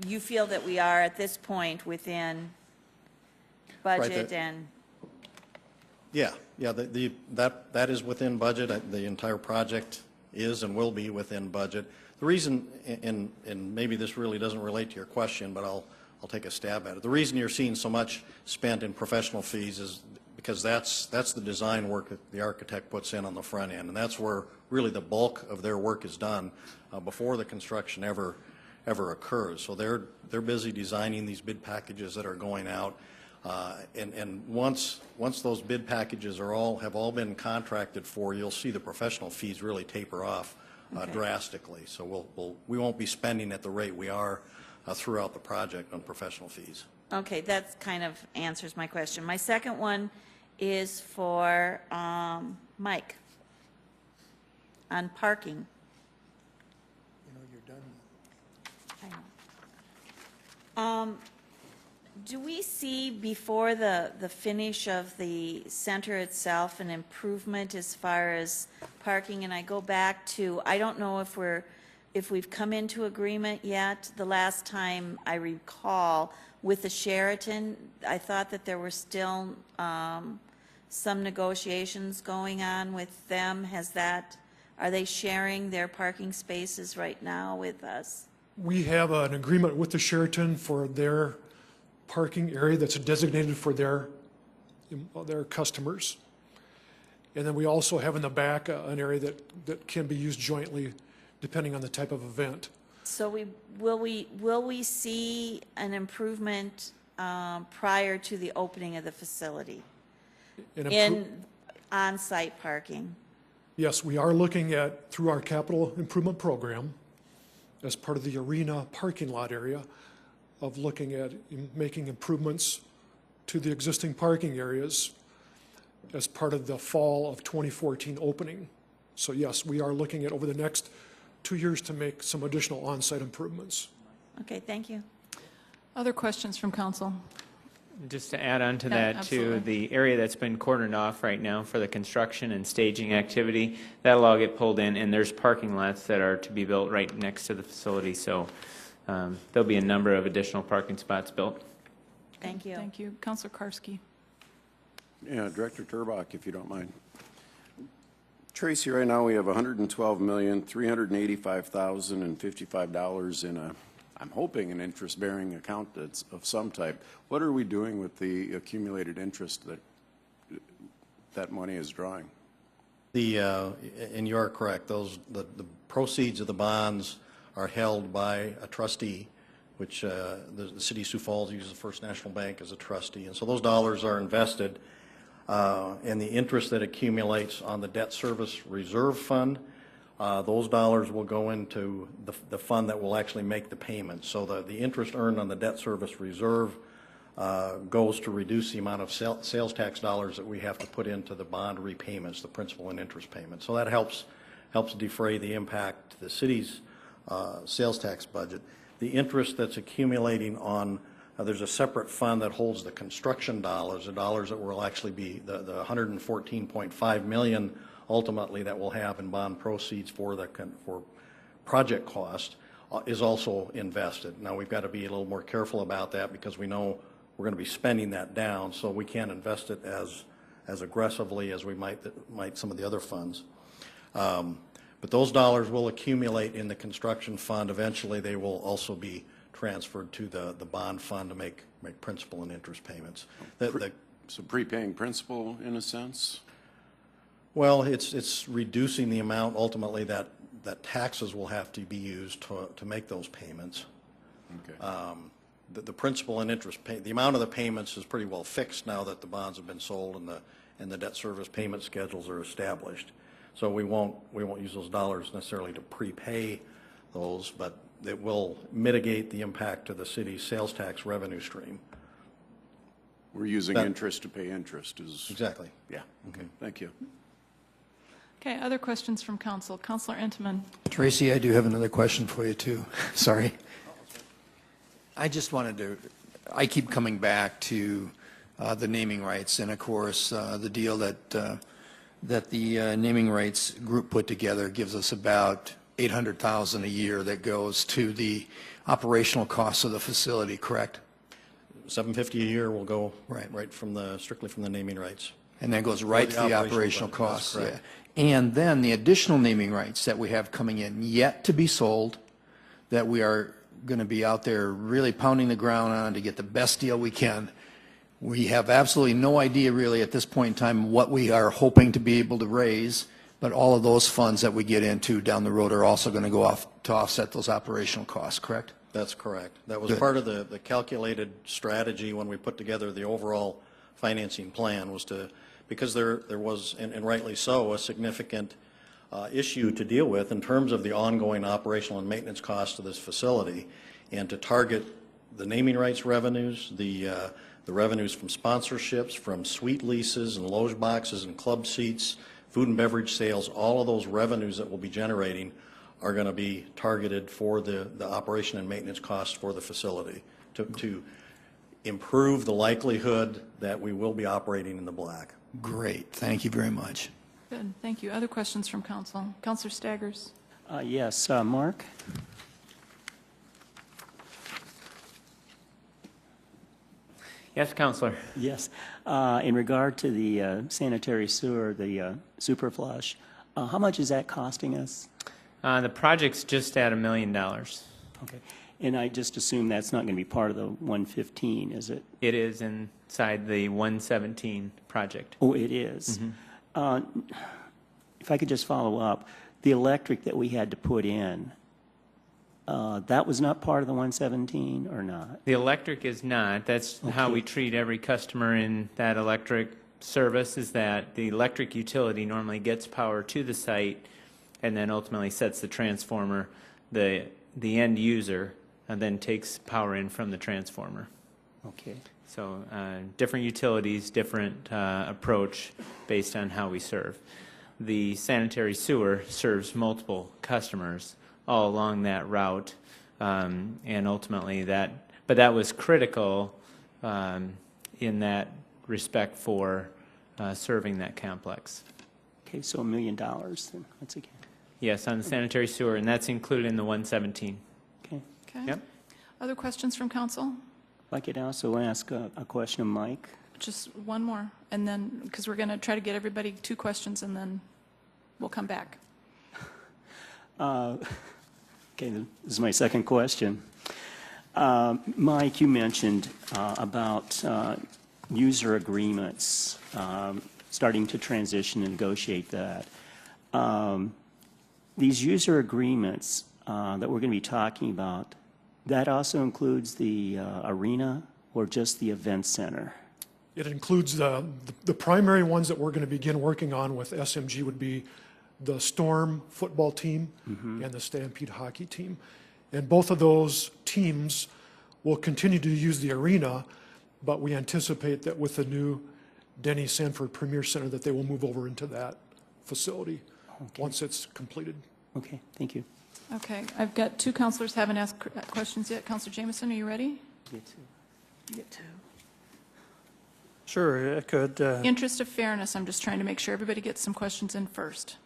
you feel that we are at this point within budget and, Yeah, that is within budget. The entire project is and will be within budget. The reason, and maybe this really doesn't relate to your question, but I'll take a stab at it. The reason you're seeing so much spent in professional fees is because that's the design work that the architect puts in on the front end, and that's where really the bulk of their work is done before the construction ever occurs. So they're busy designing these bid packages that are going out, and once those bid packages have all been contracted for, you'll see the professional fees really taper off drastically. So we won't be spending at the rate we are throughout the project on professional fees. okay, that kind of answers my question. My second one is for Mike on parking. You know, you're done. I know. Do we see before the finish of the center itself an improvement as far as parking? And I go back to, I don't know if we've come into agreement yet. The last time I recall with the Sheraton, I thought that there were still some negotiations going on with them. Are they sharing their parking spaces right now with us? We have an agreement with the Sheraton for their parking area that's designated for their customers. And then we also have in the back an area that can be used jointly depending on the type of event. So will we see an improvement prior to the opening of the facility in on-site parking? Yes, we are looking at, through our capital improvement program, as part of the arena parking lot area, of looking at making improvements to the existing parking areas as part of the fall of 2014 opening. So yes, we are looking at over the next 2 years to make some additional on-site improvements. Okay, thank you. Other questions from council? Just to add on to Yeah, that, absolutely. too, the area that's been cordoned off right now for the construction and staging activity, that'll all get pulled in, and there's parking lots that are to be built right next to the facility, so there'll be a number of additional parking spots built. Thank you. Thank you. Counselor Karski. Yeah, Director Turbach, if you don't mind. Tracy, right now we have $112,385,055 in I'm hoping an interest-bearing account that's of some type. What are we doing with the accumulated interest that money is drawing? And you are correct, the proceeds of the bonds are held by a trustee, which the City of Sioux Falls uses the First National Bank as a trustee. And so those dollars are invested, and the interest that accumulates on the debt service reserve fund, those dollars will go into the fund that will actually make the payment. So the interest earned on the debt service reserve goes to reduce the amount of sales tax dollars that we have to put into the bond repayments, the principal and interest payments. So that helps defray the impact to the city's sales tax budget. The interest that's accumulating on There's a separate fund that holds the construction dollars, the dollars that will actually be the 114.5 million ultimately that we'll have in bond proceeds for project cost is also invested. Now, we've got to be a little more careful about that because we know we're going to be spending that down, so we can't invest it as aggressively as we might some of the other funds. But those dollars will accumulate in the construction fund. Eventually, they will also be transferred to the bond fund to make principal and interest payments. So prepaying principal in a sense? Well, it's reducing the amount ultimately that taxes will have to be used to make those payments. Okay. The principal and interest the amount of the payments is pretty well fixed now that the bonds have been sold and the debt service payment schedules are established. So we won't use those dollars necessarily to prepay those, but it will mitigate the impact to the city's sales tax revenue stream. We're using interest to pay interest. Exactly. Yeah. Okay. Thank you. Okay, other questions from council? Councilor Entman. Tracy, I do have another question for you, too. Sorry. I just wanted to, I keep coming back to the naming rights, and of course, the deal that the naming rights group put together gives us about $800,000 a year that goes to the operational costs of the facility, correct? $750 a year will go right from strictly from the naming rights. And that goes right to the operational costs. Yeah. And then the additional naming rights that we have coming in yet to be sold, that we are going to be out there really pounding the ground on to get the best deal we can. We have absolutely no idea really at this point in time what we are hoping to be able to raise, but all of those funds that we get into down the road are also going to go off to offset those operational costs, correct? That's correct. That was part of the calculated strategy when we put together the overall financing plan, was to, because there was, and rightly so, a significant issue to deal with in terms of the ongoing operational and maintenance costs of this facility, and to target the naming rights revenues, the revenues from sponsorships, from suite leases and loge boxes and club seats, food and beverage sales. All of those revenues that we'll be generating are going to be targeted for the operation and maintenance costs for the facility to improve the likelihood that we will be operating in the black. Great. Thank you very much. Good, thank you. Other questions from council? Councilor Staggers. Yes, Mark? Yes, Councilor. Yes. In regard to the sanitary sewer, the super flush, how much is that costing us? The project's just at $1 million. Okay. And I just assume that's not going to be part of the 115, is it? It is inside the 117 project. Oh, it is. Mm-hmm. If I could just follow up, the electric that we had to put in, that was not part of the 117 or not? The electric is not. That's how we treat every customer in that electric service, is that the electric utility normally gets power to the site and then ultimately sets the transformer. The end user and then takes power in from the transformer. Okay. So different utilities, different approach based on how we serve. The sanitary sewer serves multiple customers all along that route, and ultimately but that was critical in that respect for serving that complex. Okay, so $1 million then, once again. Yes, on the sanitary sewer, and that's included in the 117. Okay. Okay. Yep. Other questions from council? If I could also ask a question of Mike. Just one more, and then, because we're going to try to get everybody 2 questions, and then we'll come back. Okay, this is my second question. Mike, you mentioned about user agreements, starting to transition and negotiate that. These user agreements that we're going to be talking about, that also includes the arena or just the event center? It includes the primary ones that we're going to begin working on with SMG would be the Storm football team and the Stampede hockey team. And both of those teams will continue to use the arena, but we anticipate that with the new Denny Sanford Premier Center that they will move over into that facility once it's completed. Okay, thank you. Okay, I've got 2 councilors haven't asked questions yet. Councilor Jameson, are you ready? Sure, I could. Interest of fairness, I'm just trying to make sure everybody gets some questions in first.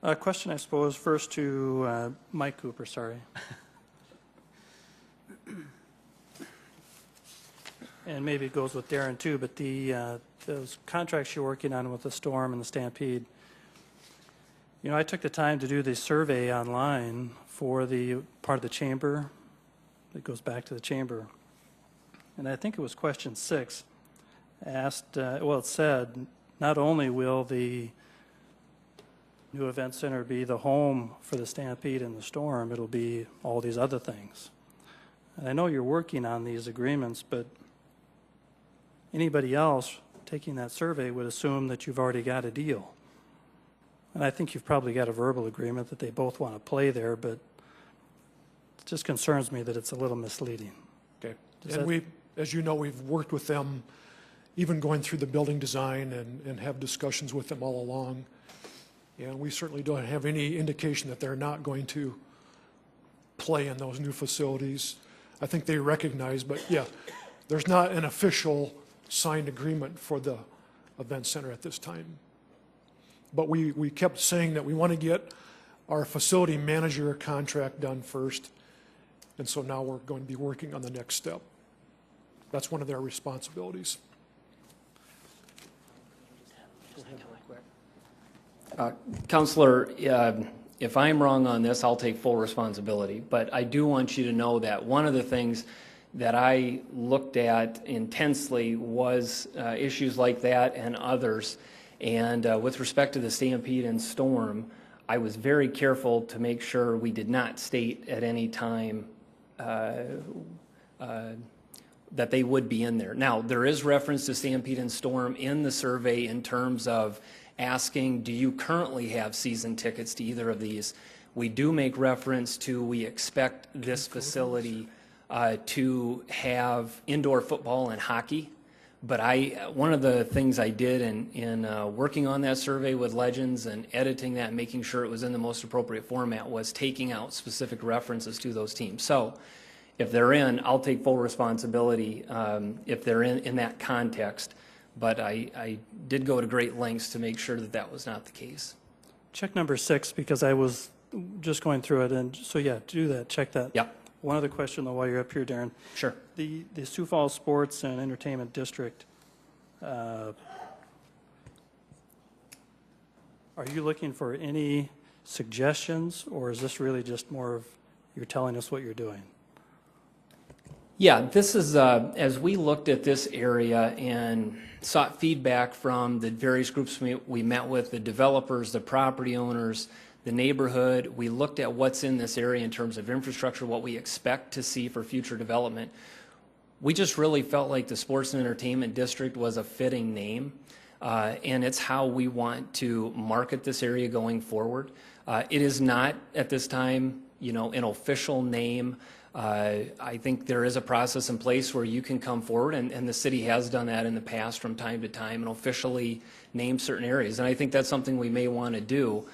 A question, I suppose, first to Mike Cooper, sorry. And maybe it goes with Darren too, but those contracts you're working on with the storm and the stampede, you know, I took the time to do the survey online for the part of the chamber that goes back to the chamber. And I think it was question 6 asked, well, it said, not only will the new event center be the home for the stampede and the storm, it'll be all these other things. And I know you're working on these agreements, but anybody else taking that survey would assume that you've already got a deal. And I think you've probably got a verbal agreement that they both want to play there, but it just concerns me that it's a little misleading. Okay. And as you know, we've worked with them, even going through the building design and have discussions with them all along. And we certainly don't have any indication that they're not going to play in those new facilities. I think they recognize, but yeah, there's not an official signed agreement for the event center at this time. But we kept saying that we want to get our facility manager contract done first, and so now we're going to be working on the next step. That's one of their responsibilities. Counselor, if I'm wrong on this, I'll take full responsibility. But I do want you to know that one of the things that I looked at intensely was issues like that and others. And with respect to the stampede and storm, I was very careful to make sure we did not state at any time that they would be in there. Now, there is reference to stampede and storm in the survey in terms of asking, do you currently have season tickets to either of these? We do make reference to, we expect this facility to have indoor football and hockey. But one of the things I did in working on that survey with Legends and editing that, making sure it was in the most appropriate format, was taking out specific references to those teams. So if they're in, I'll take full responsibility if they're in that context. But I did go to great lengths to make sure that that was not the case. Check number 6, because I was just going through it, and so yeah, do that, check that. Yep. One other question, though, while you're up here, Darren. Sure. The Sioux Falls Sports and Entertainment District, are you looking for any suggestions, or is this really just more of you're telling us what you're doing? Yeah, this is, as we looked at this area and sought feedback from the various groups we met with, the developers, the property owners, the neighborhood, we looked at what's in this area in terms of infrastructure, what we expect to see for future development. We just really felt like the Sports and Entertainment District was a fitting name, and it's how we want to market this area going forward. It is not, at this time, you know, an official name. I think there is a process in place where you can come forward, and the city has done that in the past from time to time and officially name certain areas. And I think that's something we may want to do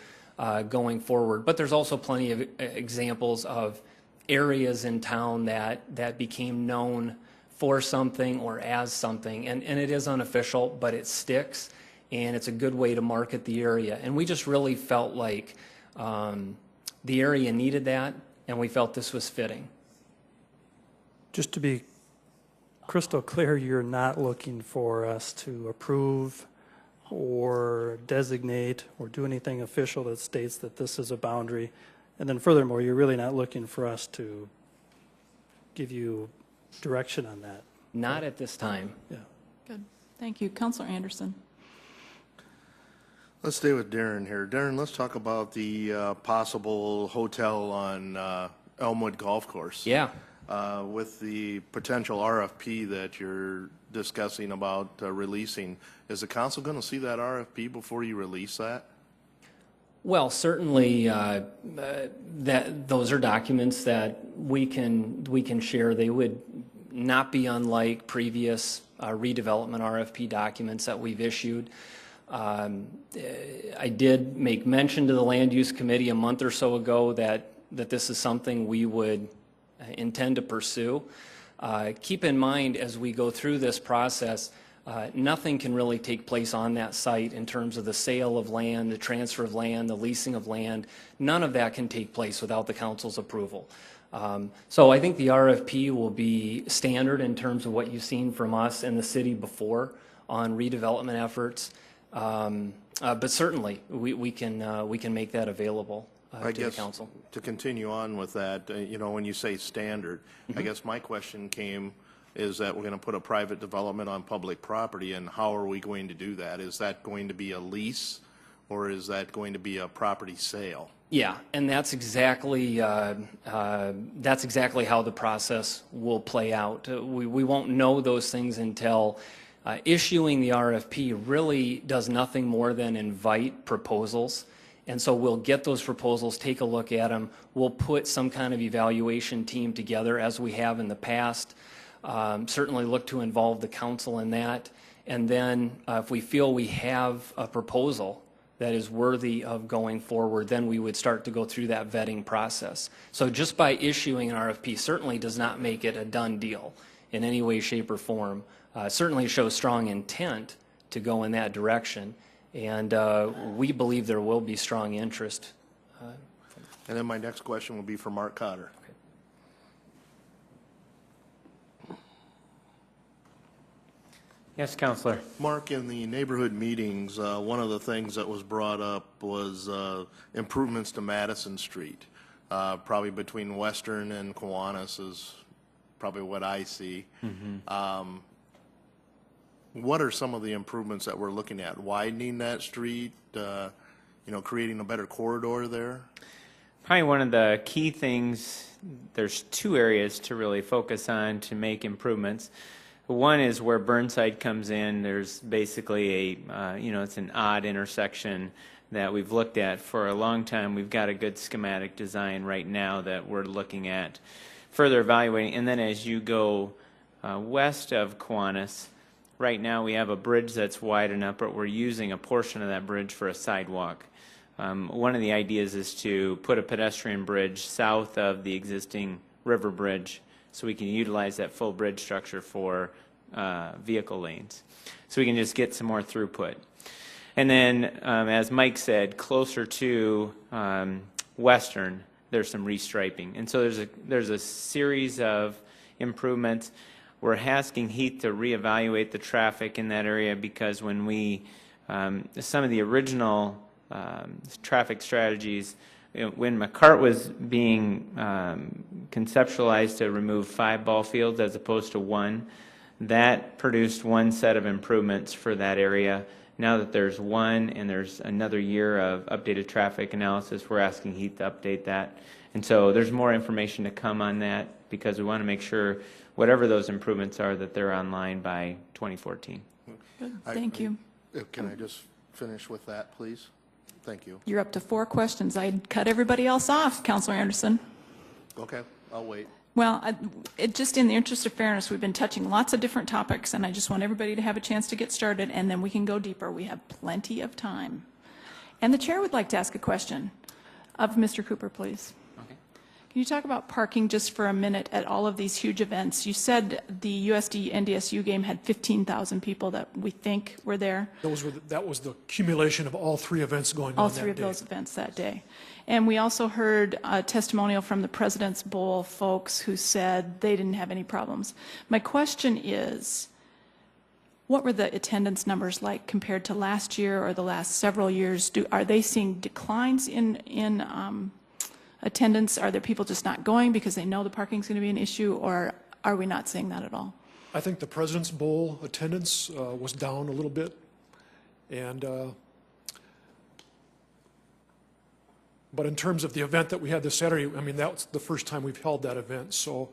going forward. But there's also plenty of examples of areas in town that became known for something or as something. And it is unofficial, but it sticks, and it's a good way to market the area. And we just really felt like the area needed that, and we felt this was fitting. Just to be crystal clear, you're not looking for us to approve or designate or do anything official that states that this is a boundary. And then furthermore, you're really not looking for us to give you direction on that. Not at this time. Yeah. Good. Thank you. Councilor Anderson. Let's stay with Darren here. Darren, let's talk about the possible hotel on Elmwood Golf Course. Yeah. With the potential RFP that you're discussing about releasing, is the council going to see that RFP before you release that? Well, certainly those are documents that we can share. They would not be unlike previous redevelopment RFP documents that we've issued. I did make mention to the Land Use Committee a month or so ago that this is something we would intend to pursue. Keep in mind, as we go through this process, nothing can really take place on that site in terms of the sale of land, the transfer of land, the leasing of land. None of that can take place without the council's approval. So I think the RFP will be standard in terms of what you've seen from us and the city before on redevelopment efforts. But certainly, we can make that available to the council. To continue on with that, you know, when you say standard, I guess my question is that we're going to put a private development on public property, and how are we going to do that? Is that going to be a lease, or is that going to be a property sale? Yeah, and that's exactly how the process will play out. We won't know those things until issuing the RFP really does nothing more than invite proposals. And so we'll get those proposals, take a look at them. We'll put some kind of evaluation team together as we have in the past. Certainly look to involve the council in that. And then if we feel we have a proposal that is worthy of going forward, then we would start to go through that vetting process. So just by issuing an RFP certainly does not make it a done deal in any way, shape, or form. Certainly shows strong intent to go in that direction. And we believe there will be strong interest. And then my next question will be for Mark Cotter. Yes, Councilor. Mark, in the neighborhood meetings, one of the things that was brought up was improvements to Madison Street, probably between Western and Kiwanis is probably what I see. Mm-hmm. What are some of the improvements that we're looking at? Widening that street, you know, creating a better corridor there? Probably one of the key things, there's two areas to really focus on to make improvements. One is where Burnside comes in. There's basically a, you know, it's an odd intersection that we've looked at for a long time. We've got a good schematic design right now that we're looking at further evaluating. And then as you go west of Kiwanis, right now we have a bridge that's wide enough, but we're using a portion of that bridge for a sidewalk. One of the ideas is to put a pedestrian bridge south of the existing river bridge so we can utilize that full bridge structure for vehicle lanes. So we can just get some more throughput. And then, as Mike said, closer to Western, there's some restriping. And so there's a series of improvements. We're asking Heath to reevaluate the traffic in that area because when we, some of the original traffic strategies, when McCart was being conceptualized to remove 5 ball fields as opposed to 1, that produced one set of improvements for that area. Now that there's 1 and there's another year of updated traffic analysis, we're asking Heath to update that. And so there's more information to come on that because we want to make sure whatever those improvements are that they're online by 2014. Good. Thank you. Can I just finish with that, please? Thank you. You're up to 4 questions. I'd cut everybody else off, Councilor Anderson. Okay, I'll wait. Well, just in the interest of fairness, we've been touching lots of different topics, and I just want everybody to have a chance to get started, and then we can go deeper. We have plenty of time. And the chair would like to ask a question of Mr. Cooper, please. Okay. Can you talk about parking just for a minute at all of these huge events? You said the USD NDSU game had 15,000 people that we think were there. That was the accumulation of all 3 events going on that day. All 3 of those events that day. And we also heard a testimonial from the President's Bowl folks who said they didn't have any problems. My question is, what were the attendance numbers like compared to last year or the last several years? Are they seeing declines in attendance? Are there people just not going because they know the parking's going to be an issue, or are we not seeing that at all? I think the President's Bowl attendance was down a little bit, and but in terms of the event that we had this Saturday, I mean, that's the first time we've held that event. So,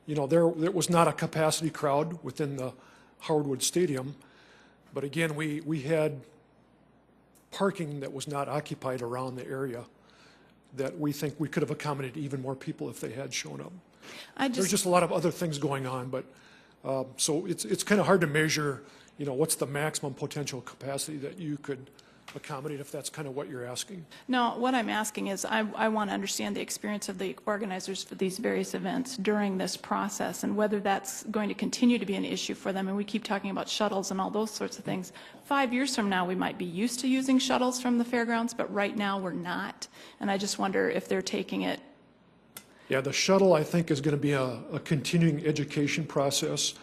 you know, there was not a capacity crowd within the Howard Wood Stadium, but again, we had parking that was not occupied around the area that we think we could have accommodated even more people if they had shown up. There's just a lot of other things going on, but so it's kind of hard to measure, you know, what's the maximum potential capacity that you could accommodate, if that's kind of what you're asking. No, what I'm asking is I want to understand the experience of the organizers for these various events during this process and whether that's going to continue to be an issue for them. And we keep talking about shuttles and all those sorts of things. 5 years from now, we might be used to using shuttles from the fairgrounds, but right now we're not. And I just wonder if they're taking it. Yeah, the shuttle, I think, is going to be a continuing education process.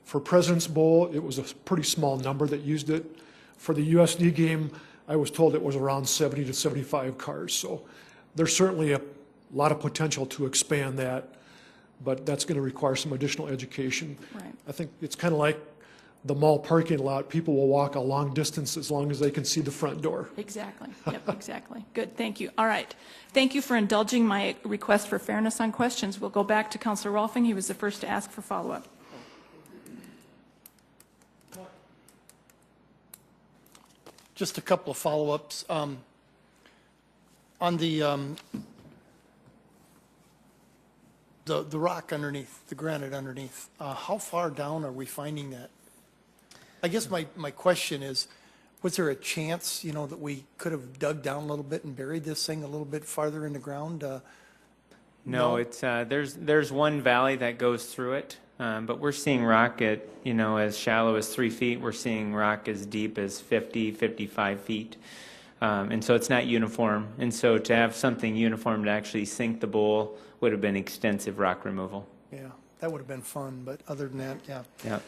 For President's Bowl, it was a pretty small number that used it. For the USD game, I was told it was around 70 to 75 cars. So there's certainly a lot of potential to expand that, but that's going to require some additional education. Right. I think it's kind of like the mall parking lot. People will walk a long distance as long as they can see the front door. Exactly. Yep, exactly. Good. Thank you. All right. Thank you for indulging my request for fairness on questions. We'll go back to Councilor Rolfing. He was the first to ask for follow-up. Just a couple of follow-ups. On the rock underneath, the granite underneath, how far down are we finding that? I guess my question is, was there a chance, you know, that we could have dug down a little bit and buried this thing a little bit farther in the ground? No, it's there's one valley that goes through it, but we're seeing rock at, you know, as shallow as 3 feet. We're seeing rock as deep as 50, 55 feet. And so it's not uniform. And so to have something uniform to actually sink the bowl would have been extensive rock removal. Yeah, that would have been fun, but other than that, yeah. Yeah.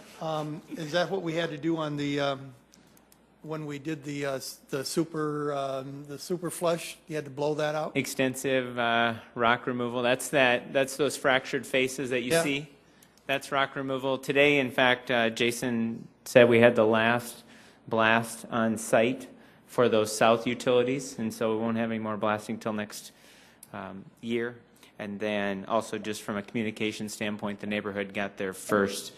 Is that what we had to do on the, when we did the super flush? You had to blow that out? Extensive rock removal. That's those fractured faces that you Yeah. see. That's rock removal. Today, in fact, Jason said we had the last blast on site for those south utilities, and so we won't have any more blasting till next year. And then also just from a communication standpoint, the neighborhood got their first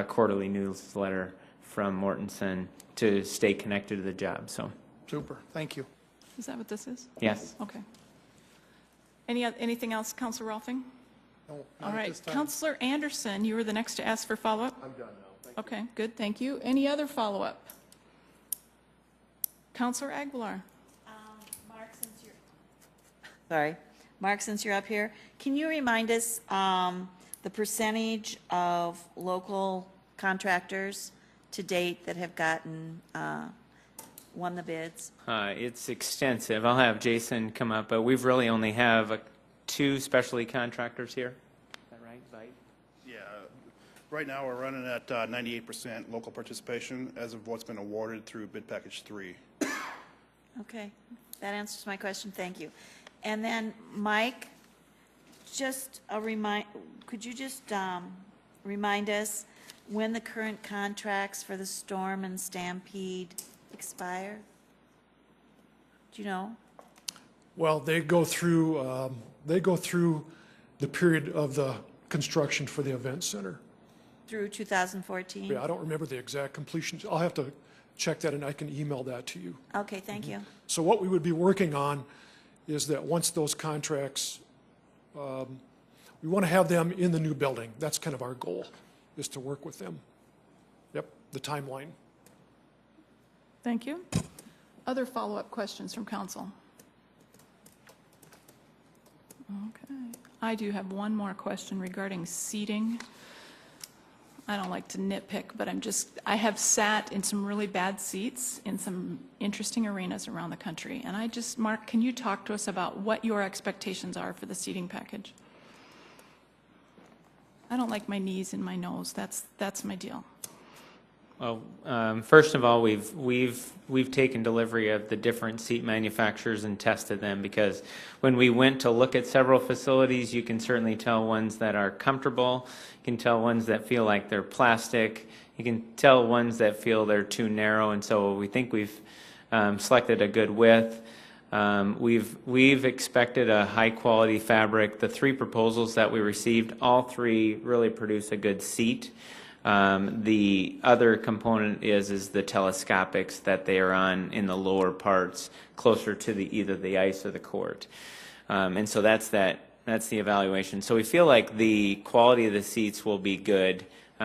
quarterly newsletter from Mortensen to stay connected to the job. So Super, thank you. Is that what this is? yes. Okay. Anything else, Councilor Rolfing? No, not All at right. this time. Councilor Anderson, you were the next to ask for follow-up? I'm done now. Thank Okay, good, thank you. Any other follow-up? Councilor Aguilar? Mark, since you're up here, can you remind us the percentage of local contractors to date that have won the bids? It's extensive. I'll have Jason come up, but we've really only have 2 specialty contractors here. Is that right, Vite? Yeah, right now we're running at 98% local participation as of what's been awarded through bid package 3. Okay, that answers my question, thank you. And then, Mike, just could you just remind us when the current contracts for the Storm and Stampede expire? Do you know? Well, they go through the period of the construction for the event center. Through 2014? Yeah, I don't remember the exact completion. I'll have to check that and I can email that to you. Okay, thank you. So what we would be working on is that once those contracts, we want to have them in the new building. That's kind of our goal, is to work with them. Yep, the timeline. Thank you. Other follow-up questions from council? Okay. I do have one more question regarding seating. I don't like to nitpick, but I have sat in some really bad seats in some interesting arenas around the country. And Mark, can you talk to us about what your expectations are for the seating package? I don't like my knees in my nose. That's my deal. Well, first of all, we've taken delivery of the different seat manufacturers and tested them, because when we went to look at several facilities, you can certainly tell ones that are comfortable, you can tell ones that feel like they're plastic, you can tell ones that feel they're too narrow, and so we think we've selected a good width. We've expected a high quality fabric. The 3 proposals that we received, all 3 really produce a good seat. The other component is the telescopics that they are on in the lower parts, closer to either the ice or the court. And so that's the evaluation. So we feel like the quality of the seats will be good,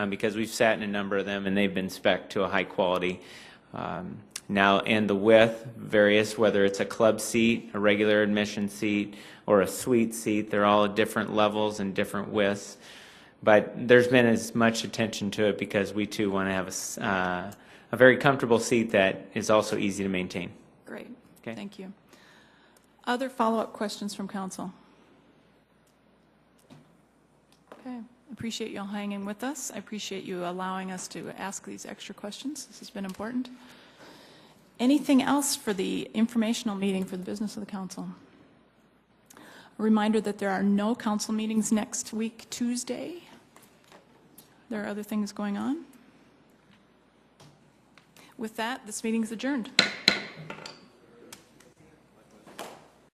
because we've sat in a number of them and they've been spec'd to a high quality. Now, and the width various, whether it's a club seat, a regular admission seat, or a suite seat. They're all at different levels and different widths. But there's been as much attention to it because we too want to have a very comfortable seat that is also easy to maintain. Great. Okay. Thank you. Other follow-up questions from council? Okay. Appreciate you all hanging with us. I appreciate you allowing us to ask these extra questions. This has been important. Anything else for the informational meeting for the business of the council? A reminder that there are no council meetings next week, Tuesday. There are other things going on. With that, this meeting is adjourned.